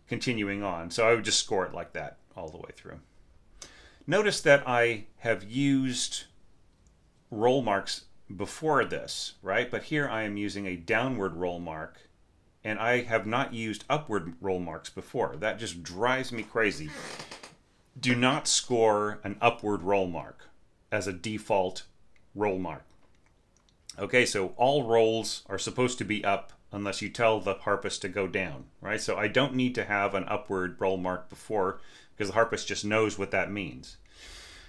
continuing on. So I would just score it like that all the way through. Notice that I have used roll marks before this, right? But here I am using a downward roll mark, and I have not used upward roll marks before. That just drives me crazy. Do not score an upward roll mark as a default roll mark. Okay, so all rolls are supposed to be up unless you tell the harpist to go down, right? So I don't need to have an upward roll mark before because the harpist just knows what that means.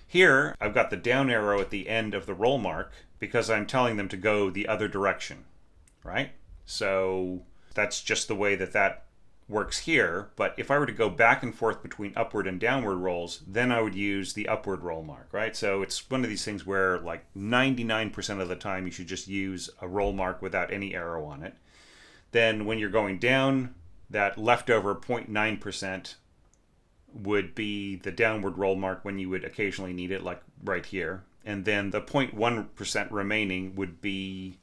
Here, I've got the down arrow at the end of the roll mark because I'm telling them to go the other direction, right? So that's just the way that that works here, but if I were to go back and forth between upward and downward rolls, then I would use the upward roll mark, right? So it's one of these things where like 99% of the time you should just use a roll mark without any arrow on it. Then when you're going down, that leftover 0.9% would be the downward roll mark when you would occasionally need it, like right here. And then the 0.1% remaining would be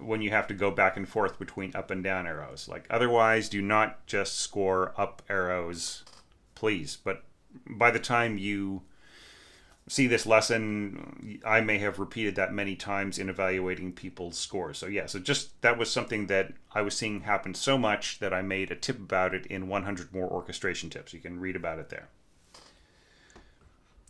when you have to go back and forth between up and down arrows. Like otherwise, do not just score up arrows, please. But by the time you see this lesson, I may have repeated that many times in evaluating people's scores. So yeah, so just that was something that I was seeing happen so much that I made a tip about it in 100 More Orchestration Tips. You can read about it there.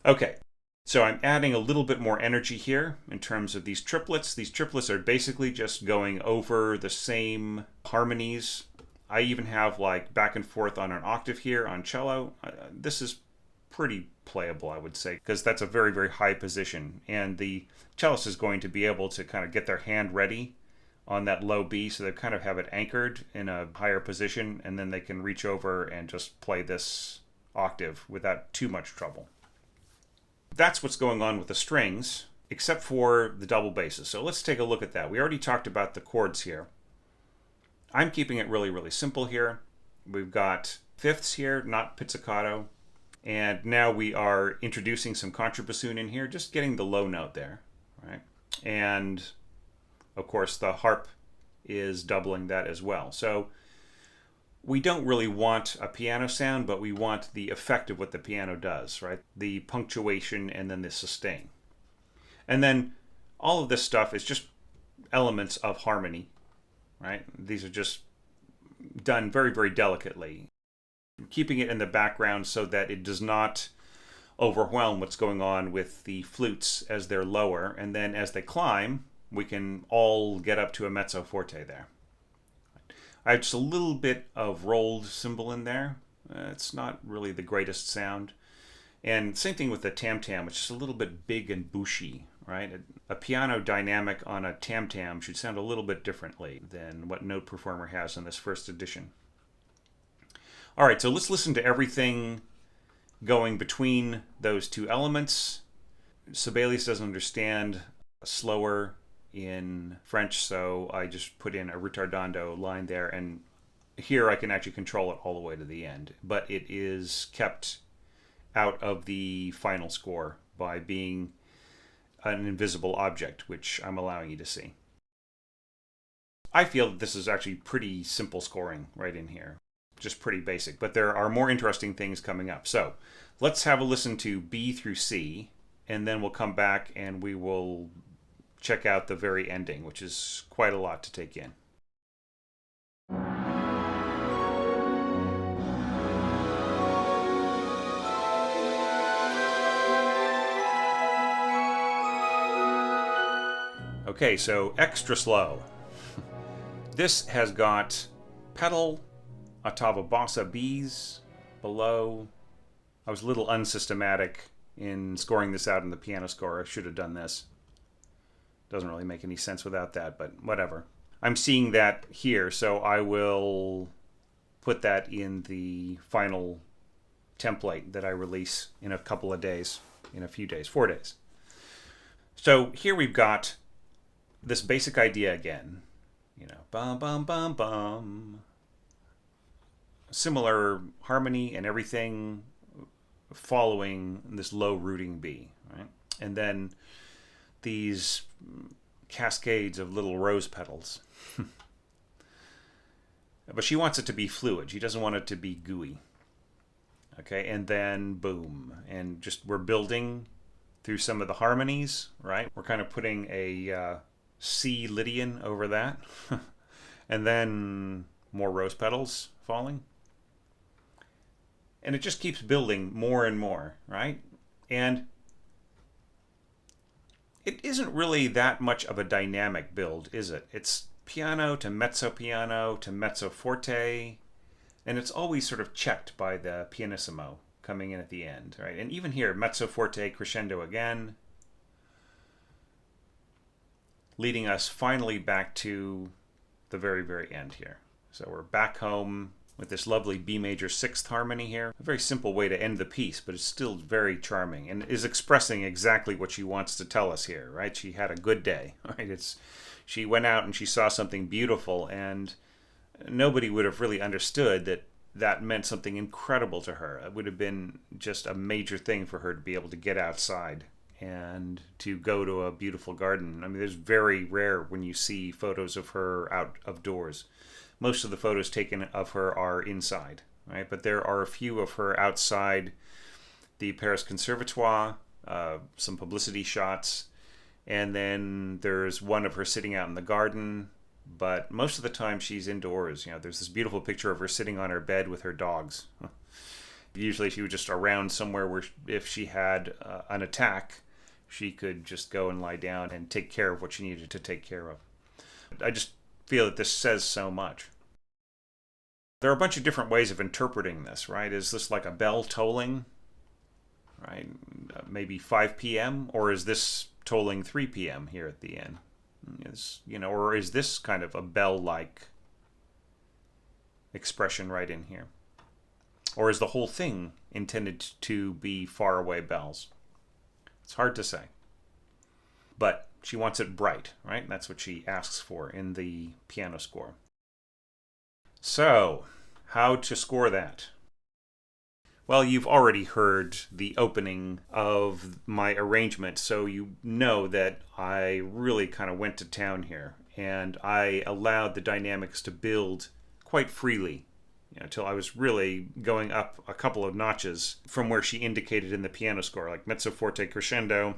Okay. So I'm adding a little bit more energy here in terms of these triplets. These triplets are basically just going over the same harmonies. I even have like back and forth on an octave here on cello. This is pretty playable, I would say, because that's a very, very high position. And the cellist is going to be able to kind of get their hand ready on that low B, so they kind of have it anchored in a higher position, and then they can reach over and just play this octave without too much trouble. That's what's going on with the strings, except for the double basses. So let's take a look at that. We already talked about the chords here. I'm keeping it really, really simple here. We've got fifths here, not pizzicato. And now we are introducing some contrabassoon in here, just getting the low note there, right? And of course the harp is doubling that as well. So we don't really want a piano sound, but we want the effect of what the piano does, right? The punctuation and then the sustain. And then all of this stuff is just elements of harmony, right? These are just done very, very delicately, keeping it in the background so that it does not overwhelm what's going on with the flutes as they're lower. And then as they climb, we can all get up to a mezzo forte there. I have just a little bit of rolled cymbal in there. It's not really the greatest sound. And same thing with the tam-tam, which is a little bit big and bushy, right? A piano dynamic on a tam-tam should sound a little bit differently than what Note Performer has in this first edition. All right, so let's listen to everything going between those two elements. Sibelius doesn't understand slower in French, so I just put in a ritardando line there, and here I can actually control it all the way to the end, but it is kept out of the final score by being an invisible object, which I'm allowing you to see. I feel that this is actually pretty simple scoring right in here, just pretty basic, but there are more interesting things coming up. So let's have a listen to B through C, and then we'll come back and we will check out the very ending, which is quite a lot to take in. Okay, so extra slow. This has got pedal, ottava bassa Bs below. I was a little unsystematic in scoring this out in the piano score. I should have done this. Doesn't really make any sense without that, but whatever. I'm seeing that here, so I will put that in the final template that I release in a couple of days, in a few days, 4 days. So here we've got this basic idea again, you know, bum, bum, bum, bum. Similar harmony and everything following this low rooting B, right? And then these cascades of little rose petals. But she wants it to be fluid. She doesn't want it to be gooey. Okay, and then boom. And just we're building through some of the harmonies, right? We're kind of putting a C Lydian over that. And then more rose petals falling. And it just keeps building more and more, right? And it isn't really that much of a dynamic build, is it? It's piano to mezzo forte, and it's always sort of checked by the pianissimo coming in at the end, right? And even here, mezzo forte crescendo again, leading us finally back to the very, very end here. So we're back home with this lovely B major sixth harmony here. A very simple way to end the piece, but it's still very charming and is expressing exactly what she wants to tell us here, right? She had a good day, right? She went out and she saw something beautiful, and nobody would have really understood that that meant something incredible to her. It would have been just a major thing for her to be able to get outside and to go to a beautiful garden. I mean, there's very rare when you see photos of her out of doors. Most of the photos taken of her are inside, right? But there are a few of her outside the Paris Conservatoire, some publicity shots, and then there's one of her sitting out in the garden. But most of the time she's indoors. You know, there's this beautiful picture of her sitting on her bed with her dogs. Usually she was just around somewhere where if she had an attack, she could just go and lie down and take care of what she needed to take care of. I just feel that this says so much. There are a bunch of different ways of interpreting this, right? Is this like a bell tolling, right? Maybe 5 p.m. or is this tolling 3 p.m. here at the end? Or is this kind of a bell-like expression right in here? Or is the whole thing intended to be faraway bells? It's hard to say. But she wants it bright, right? And that's what she asks for in the piano score. So, how to score that? Well, you've already heard the opening of my arrangement, so you know that I really kind of went to town here, and I allowed the dynamics to build quite freely, until I was really going up a couple of notches from where she indicated in the piano score, like mezzo forte crescendo,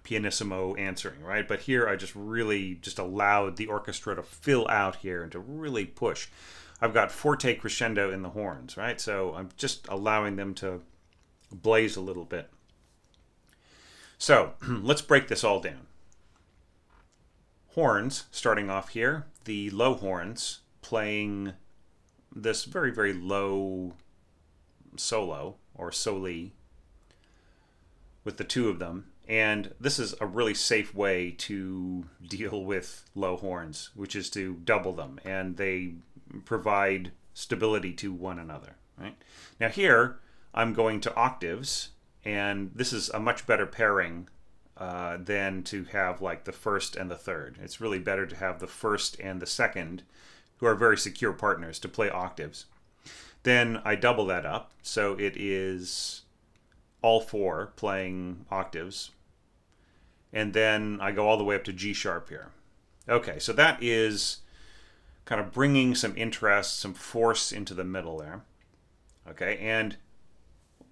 pianissimo answering, right? But here I just really allowed the orchestra to fill out here and to really push. I've got forte crescendo in the horns, right? So I'm just allowing them to blaze a little bit. So let's break this all down. Horns, starting off here, the low horns playing this very, very low solo, or soli, with the two of them. And this is a really safe way to deal with low horns, which is to double them, and they provide stability to one another, right? Now here, I'm going to octaves, and this is a much better pairing than to have like the first and the third. It's really better to have the first and the second, who are very secure partners, to play octaves. Then I double that up, so it is all four playing octaves. And then I go all the way up to G sharp here. Okay, so that is kind of bringing some interest, some force into the middle there. Okay, and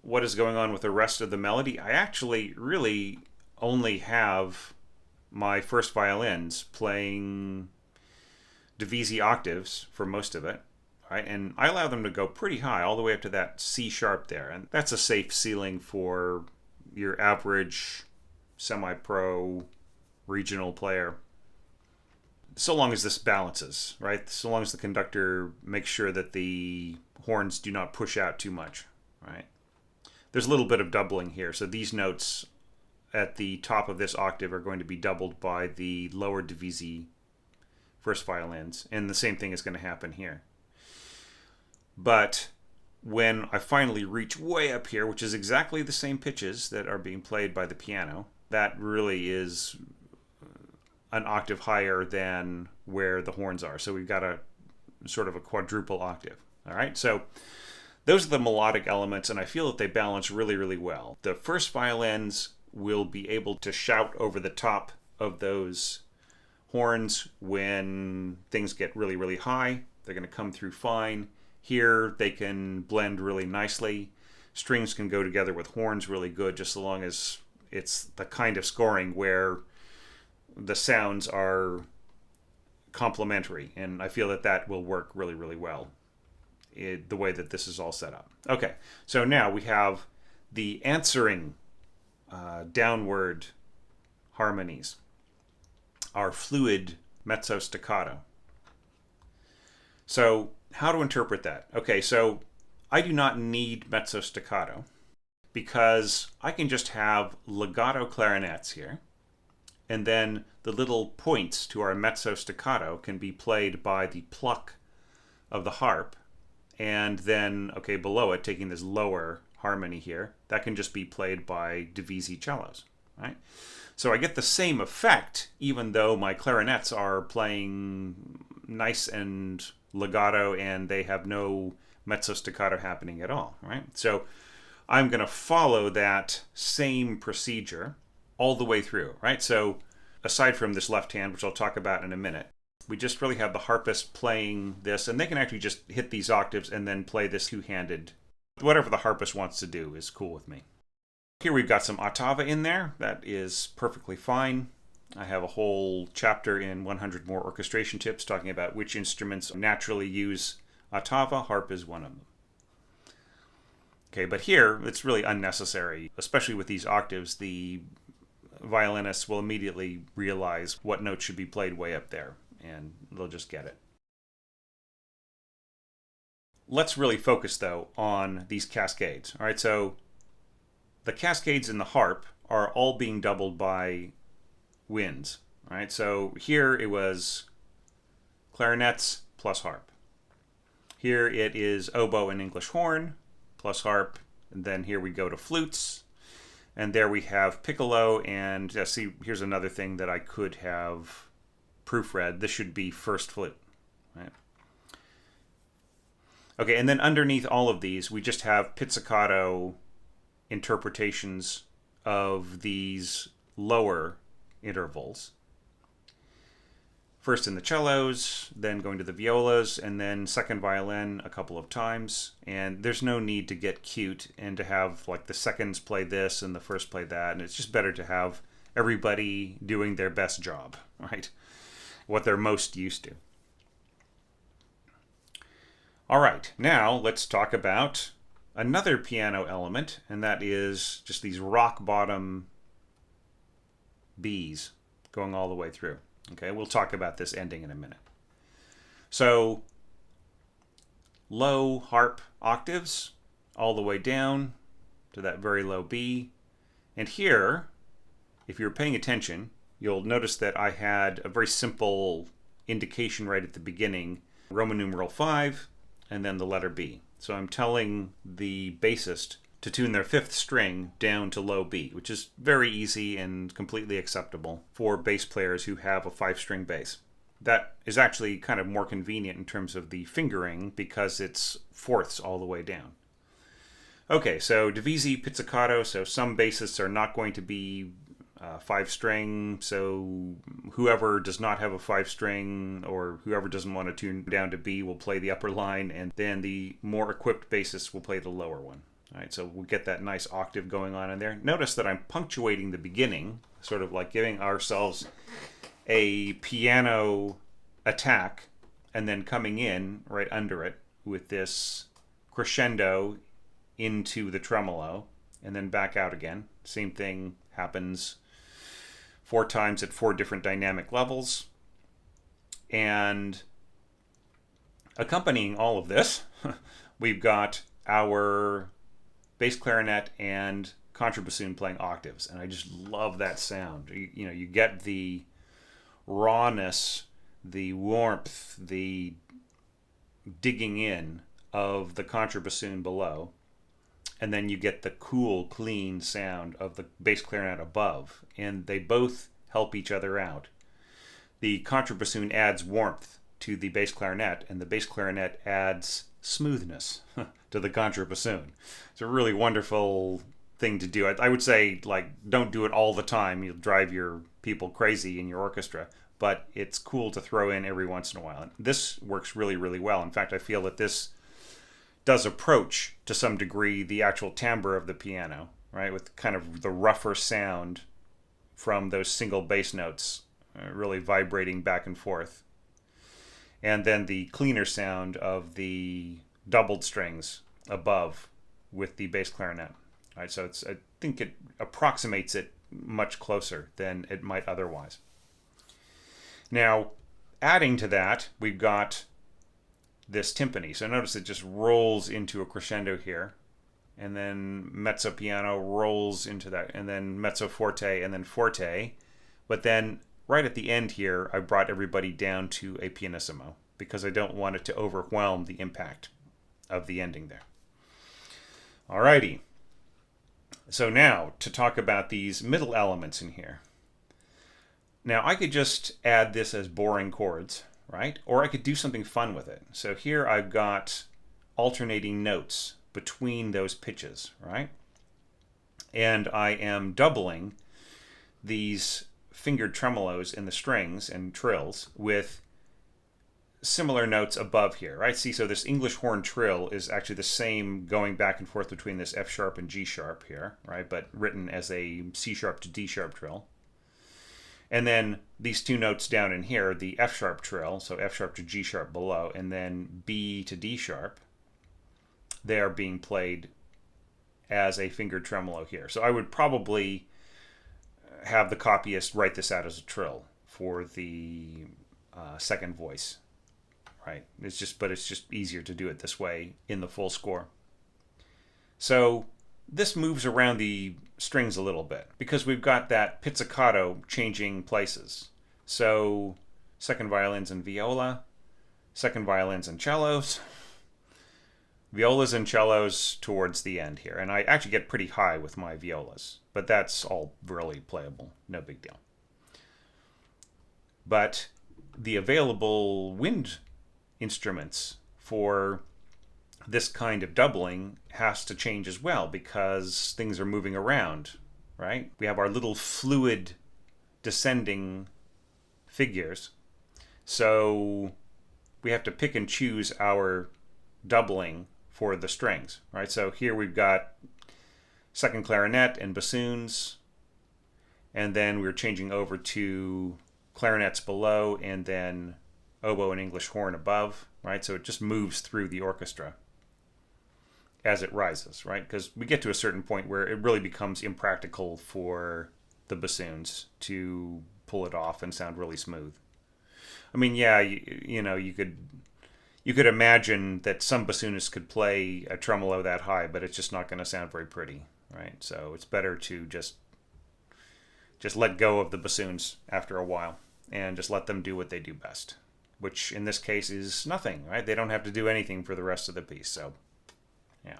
what is going on with the rest of the melody? I actually really only have my first violins playing divisi octaves for most of it, right? And I allow them to go pretty high, all the way up to that C sharp there. And that's a safe ceiling for your average semi-pro regional player, so long as this balances, right? So long as the conductor makes sure that the horns do not push out too much, right? There's a little bit of doubling here. So these notes at the top of this octave are going to be doubled by the lower divisi first violins, and the same thing is going to happen here. But when I finally reach way up here, which is exactly the same pitches that are being played by the piano, that really is an octave higher than where the horns are. So we've got a sort of a quadruple octave. All right, so those are the melodic elements, and I feel that they balance really, really well. The first violins will be able to shout over the top of those horns when things get really, really high. They're going to come through fine. Here they can blend really nicely. Strings can go together with horns really good, just so long as it's the kind of scoring where the sounds are complementary, and I feel that that will work really, really well, the way that this is all set up. Okay, so now we have the answering downward harmonies, our fluid mezzo staccato. So how to interpret that? Okay, so I do not need mezzo staccato because I can just have legato clarinets here, and then the little points to our mezzo staccato can be played by the pluck of the harp, and then, okay, below it, taking this lower harmony here, that can just be played by divisi cellos, right? So I get the same effect, even though my clarinets are playing nice and legato and they have no mezzo staccato happening at all, right? So I'm going to follow that same procedure all the way through, right? So aside from this left hand, which I'll talk about in a minute, we just really have the harpist playing this, and they can actually just hit these octaves and then play this two-handed. Whatever the harpist wants to do is cool with me. Here we've got some ottava in there. That is perfectly fine. I have a whole chapter in 100 More Orchestration Tips talking about which instruments naturally use ottava. Harp is one of them. Okay, but here it's really unnecessary, especially with these octaves. The violinists will immediately realize what notes should be played way up there, and they'll just get it. Let's really focus, though, on these cascades. All right, so the cascades in the harp are all being doubled by winds. All right, so here it was clarinets plus harp. Here it is oboe and English horn plus harp, and then here we go to flutes, and there we have piccolo, and see, here's another thing that I could have proofread. This should be first flute, right? Okay, and then underneath all of these, we just have pizzicato interpretations of these lower intervals. First in the cellos, then going to the violas, and then second violin a couple of times. And there's no need to get cute and to have like the seconds play this and the first play that. And it's just better to have everybody doing their best job, right? What they're most used to. All right, now let's talk about another piano element, and that is just these rock bottom Bs going all the way through. Okay, we'll talk about this ending in a minute. So, low harp octaves all the way down to that very low B. And here, if you're paying attention, you'll notice that I had a very simple indication right at the beginning, Roman numeral 5, and then the letter B. So I'm telling the bassist to tune their fifth string down to low B, which is very easy and completely acceptable for bass players who have a 5-string bass. That is actually kind of more convenient in terms of the fingering because it's fourths all the way down. Okay, so divisi pizzicato, so some bassists are not going to be 5-string, so whoever does not have a 5-string or whoever doesn't want to tune down to B will play the upper line, and then the more equipped bassists will play the lower one. All right, so we'll get that nice octave going on in there. Notice that I'm punctuating the beginning, sort of like giving ourselves a piano attack and then coming in right under it with this crescendo into the tremolo and then back out again. Same thing happens 4 times at 4 different dynamic levels. And accompanying all of this, we've got our bass clarinet and contrabassoon playing octaves, and I just love that sound. You get the rawness, the warmth, the digging in of the contrabassoon below, and then you get the cool, clean sound of the bass clarinet above, and they both help each other out. The contrabassoon adds warmth to the bass clarinet, and the bass clarinet adds smoothness to the contrabassoon. It's a really wonderful thing to do. I would say, like, don't do it all the time. You'll drive your people crazy in your orchestra, but it's cool to throw in every once in a while. And this works really, really well. In fact, I feel that this does approach, to some degree, the actual timbre of the piano, right? With kind of the rougher sound from those single bass notes really vibrating back and forth. And then the cleaner sound of the doubled strings above with the bass clarinet. All right, so I think it approximates it much closer than it might otherwise. Now, adding to that, we've got this timpani. So notice it just rolls into a crescendo here, and then mezzo piano rolls into that, and then mezzo forte, and then forte. But then right at the end here, I brought everybody down to a pianissimo because I don't want it to overwhelm the impact. of the ending there. Alrighty. So now to talk about these middle elements in here. Now I could just add this as boring chords, right? Or I could do something fun with it. So here I've got alternating notes between those pitches, right? And I am doubling these fingered tremolos in the strings and trills with similar notes above here, right? See, so this English horn trill is actually the same going back and forth between this F sharp and G sharp here, right? But written as a C sharp to D sharp trill. And then these two notes down in here, the F sharp trill, so F sharp to G sharp below, and then B to D sharp, they are being played as a fingered tremolo here. So I would probably have the copyist write this out as a trill for the second voice, right? But it's just easier to do it this way in the full score. So this moves around the strings a little bit because we've got that pizzicato changing places. So second violins and viola, second violins and cellos, violas and cellos towards the end here. And I actually get pretty high with my violas, but that's all really playable, no big deal. But the available wind instruments for this kind of doubling has to change as well because things are moving around, right? We have our little fluid descending figures. So we have to pick and choose our doubling for the strings, right? So here we've got second clarinet and bassoons, and then we're changing over to clarinets below and then oboe and English horn above, right? So it just moves through the orchestra as it rises, right? Because we get to a certain point where it really becomes impractical for the bassoons to pull it off and sound really smooth. I mean, yeah, you could imagine that some bassoonists could play a tremolo that high, but it's just not going to sound very pretty, right? So it's better to just let go of the bassoons after a while and just let them do what they do best, which in this case is nothing, right? They don't have to do anything for the rest of the piece, so yeah.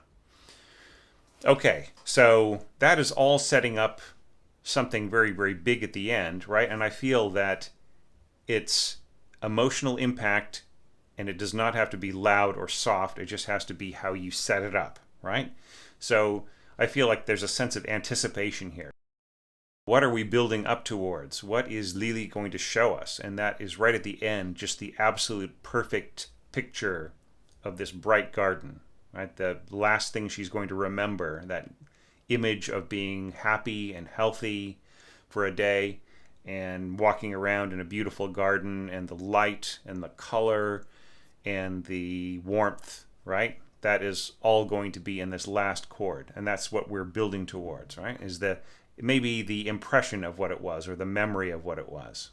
Okay, so that is all setting up something very, very big at the end, right? And I feel that it's emotional impact, and it does not have to be loud or soft. It just has to be how you set it up, right? So I feel like there's a sense of anticipation here. What are we building up towards? What is Lili going to show us? And that is right at the end, just the absolute perfect picture of this bright garden, right? The last thing she's going to remember, that image of being happy and healthy for a day and walking around in a beautiful garden, and the light and the color and the warmth, right? That is all going to be in this last chord. And that's what we're building towards, right? Is maybe the impression of what it was, or the memory of what it was.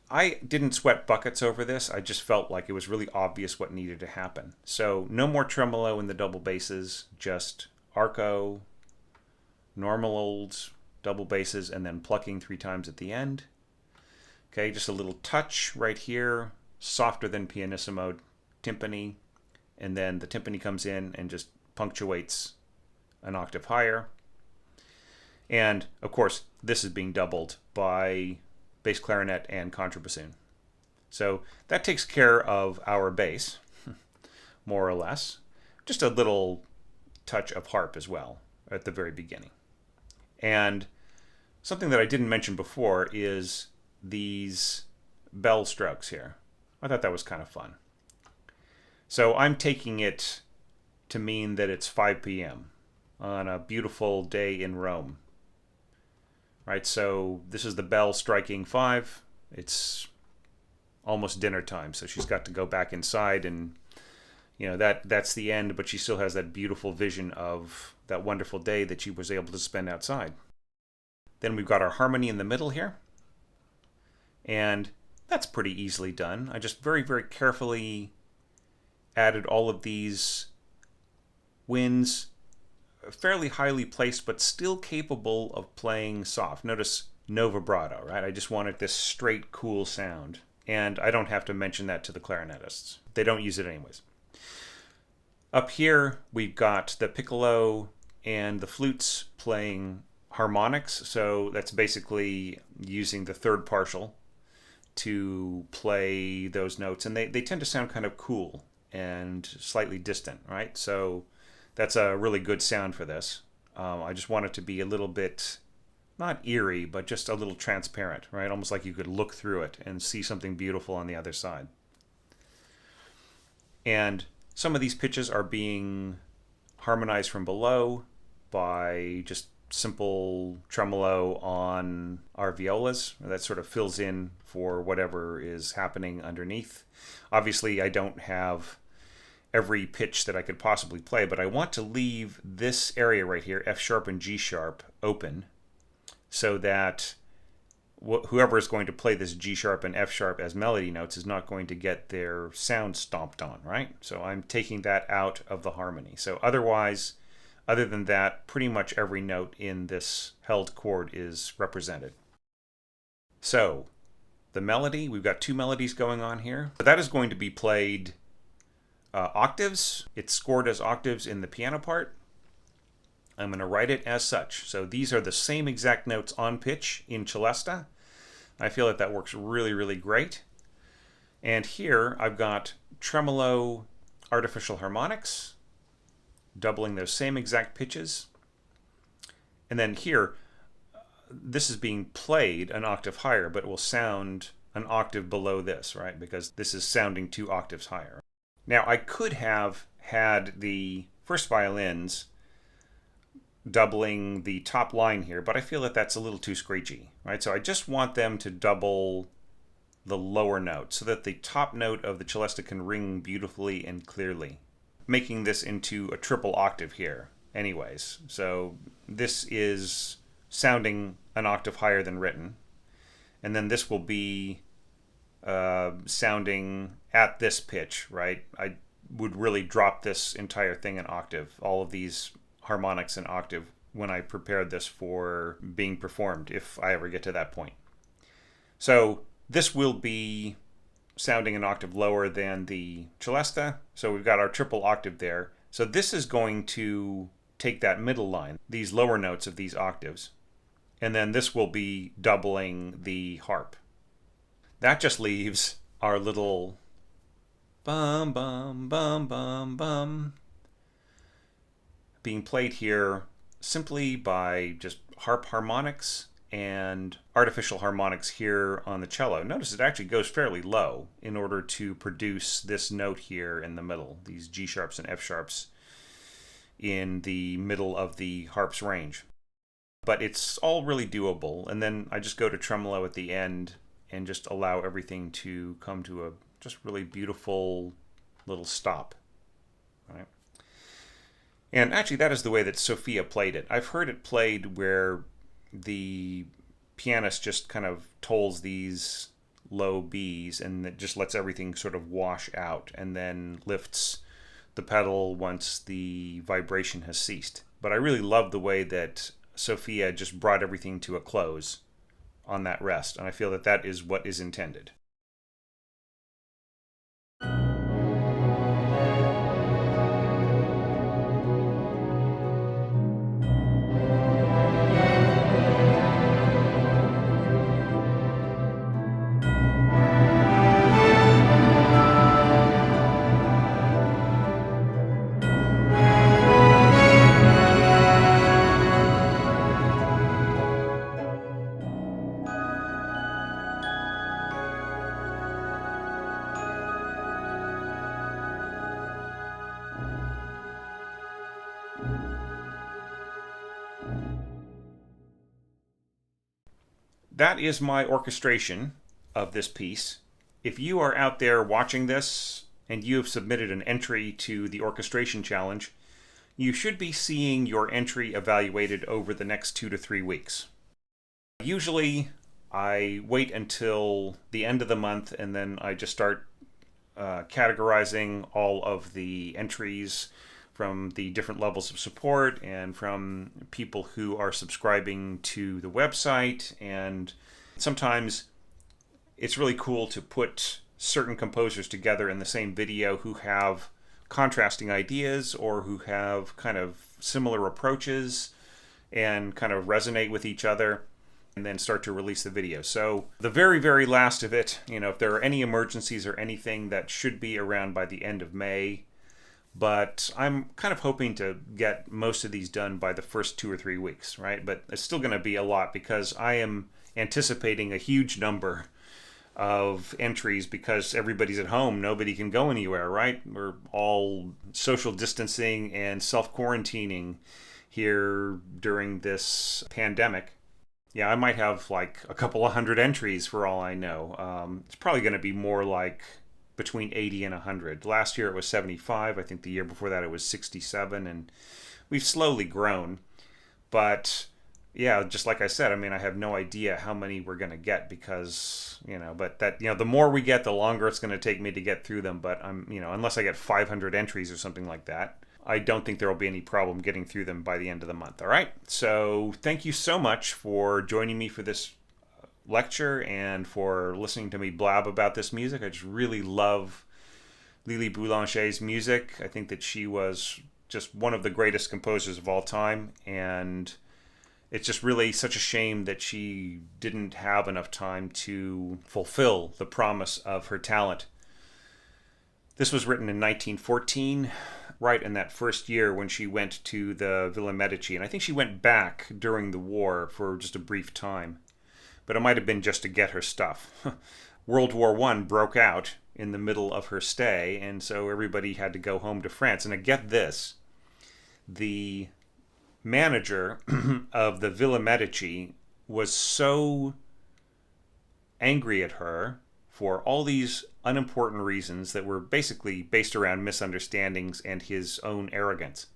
I didn't sweat buckets over this. I just felt like it was really obvious what needed to happen. So no more tremolo in the double basses, just arco, normal old double basses, and then plucking 3 times at the end. Okay, just a little touch right here, softer than pianissimo timpani, and then the timpani comes in and just punctuates an octave higher. And of course, this is being doubled by bass clarinet and contrabassoon. So that takes care of our bass, more or less. Just a little touch of harp as well at the very beginning. And something that I didn't mention before is these bell strokes here. I thought that was kind of fun. So I'm taking it to mean that it's 5 p.m. on a beautiful day in Rome. Right, so this is the bell striking 5. It's almost dinner time, so she's got to go back inside, and that's the end, but she still has that beautiful vision of that wonderful day that she was able to spend outside. Then we've got our harmony in the middle here, and that's pretty easily done. I just very, very carefully added all of these winds, fairly highly placed, but still capable of playing soft. Notice no vibrato, right? I just wanted this straight, cool sound and I don't have to mention that to the clarinetists. They don't use it anyways. Up here, we've got the piccolo and the flutes playing harmonics, so that's basically using the third partial to play those notes, and they tend to sound kind of cool and slightly distant, right? So that's a really good sound for this. I just want it to be a little bit, not eerie, but just a little transparent, right? Almost like you could look through it and see something beautiful on the other side. And some of these pitches are being harmonized from below by just simple tremolo on our violas. That sort of fills in for whatever is happening underneath. Obviously, I don't have every pitch that I could possibly play, but I want to leave this area right here, F sharp and G sharp, open so that whoever is going to play this G sharp and F sharp as melody notes is not going to get their sound stomped on, right? So I'm taking that out of the harmony. So otherwise, other than that, pretty much every note in this held chord is represented. So the melody, we've got two melodies going on here. That is going to be played octaves. It's scored as octaves in the piano part. I'm going to write it as such. So these are the same exact notes on pitch in celesta. I feel that that works really, really great. And here I've got tremolo artificial harmonics, doubling those same exact pitches. And then here, this is being played an octave higher, but it will sound an octave below this, right? Because this is sounding 2 octaves higher. Now, I could have had the first violins doubling the top line here, but I feel that that's a little too screechy, right? So I just want them to double the lower note so that the top note of the celesta can ring beautifully and clearly, making this into a triple octave here anyways. So this is sounding an octave higher than written, and then this will be sounding at this pitch, right? I would really drop this entire thing an octave, all of these harmonics an octave, when I prepared this for being performed, if I ever get to that point. So this will be sounding an octave lower than the celesta, so we've got our triple octave there. So this is going to take that middle line, these lower notes of these octaves, and then this will be doubling the harp. That just leaves our little bum bum bum bum bum being played here simply by just harp harmonics and artificial harmonics here on the cello. Notice it actually goes fairly low in order to produce this note here in the middle, these G sharps and F sharps in the middle of the harp's range. But it's all really doable, and then I just go to tremolo at the end and just allow everything to come to a just really beautiful little stop. All right. And actually that is the way that Sophia played it. I've heard it played where the pianist just kind of tolls these low Bs and it just lets everything sort of wash out and then lifts the pedal once the vibration has ceased. But I really love the way that Sophia just brought everything to a close on that rest, and I feel that that is what is intended. That is my orchestration of this piece. If you are out there watching this and you have submitted an entry to the orchestration challenge, you should be seeing your entry evaluated over the next 2 to 3 weeks. Usually I wait until the end of the month and then I just start categorizing all of the entries from the different levels of support and from people who are subscribing to the website. And sometimes it's really cool to put certain composers together in the same video who have contrasting ideas or who have kind of similar approaches and kind of resonate with each other, and then start to release the video. So the very, very last of it, if there are any emergencies or anything, that should be around by the end of May. But I'm kind of hoping to get most of these done by the first 2 or 3 weeks, right? But it's still going to be a lot because I am anticipating a huge number of entries because everybody's at home. Nobody can go anywhere, right? We're all social distancing and self-quarantining here during this pandemic. Yeah, I might have like a couple of hundred entries for all I know. It's probably going to be more like between 80 and 100. Last year it was 75. I think the year before that it was 67, and we've slowly grown. But yeah, just like I said, I have no idea how many we're going to get because, but that, the more we get, the longer it's going to take me to get through them. But unless I get 500 entries or something like that, I don't think there will be any problem getting through them by the end of the month. All right. So thank you so much for joining me for this lecture and for listening to me blab about this music. I just really love Lili Boulanger's music. I think that she was just one of the greatest composers of all time, and it's just really such a shame that she didn't have enough time to fulfill the promise of her talent. This was written in 1914, right in that first year when she went to the Villa Medici. And I think she went back during the war for just a brief time. But it might have been just to get her stuff. World War I broke out in the middle of her stay, and so everybody had to go home to France. And I get this, the manager of the Villa Medici was so angry at her for all these unimportant reasons that were basically based around misunderstandings and his own arrogance,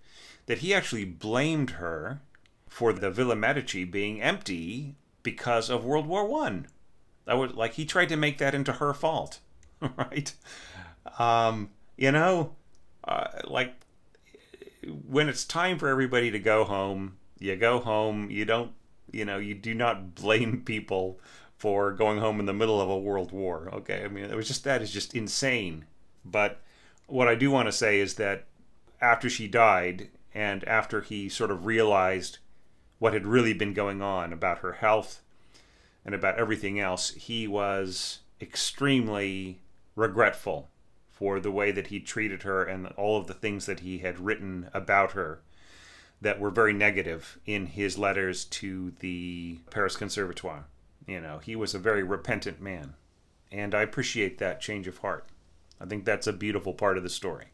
that he actually blamed her for the Villa Medici being empty because of World War I. That was like he tried to make that into her fault, right? Like when it's time for everybody to go home, you go home. You don't, you do not blame people for going home in the middle of a world war. Okay, that is just insane. But what I do want to say is that after she died and after he sort of realized what had really been going on about her health and about everything else, he was extremely regretful for the way that he treated her and all of the things that he had written about her that were very negative in his letters to the Paris Conservatoire. He was a very repentant man, and I appreciate that change of heart. I think that's a beautiful part of the story.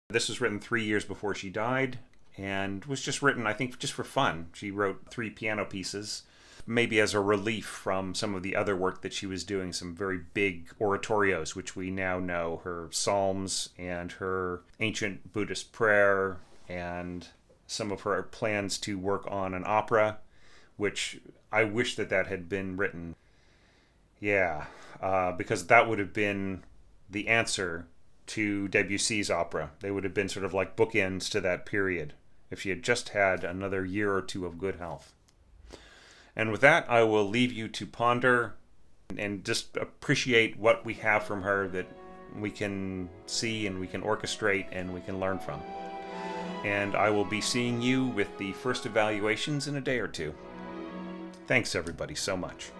This was written 3 years before she died, and was just written, I think, just for fun. She wrote 3 piano pieces, maybe as a relief from some of the other work that she was doing, some very big oratorios, which we now know, her psalms and her ancient Buddhist prayer, and some of her plans to work on an opera, which I wish that had been written. Yeah, because that would have been the answer to Debussy's opera. They would have been sort of like bookends to that period if she had just had another year or 2 of good health. And with that, I will leave you to ponder and just appreciate what we have from her that we can see and we can orchestrate and we can learn from. And I will be seeing you with the first evaluations in a day or 2. Thanks, everybody, so much.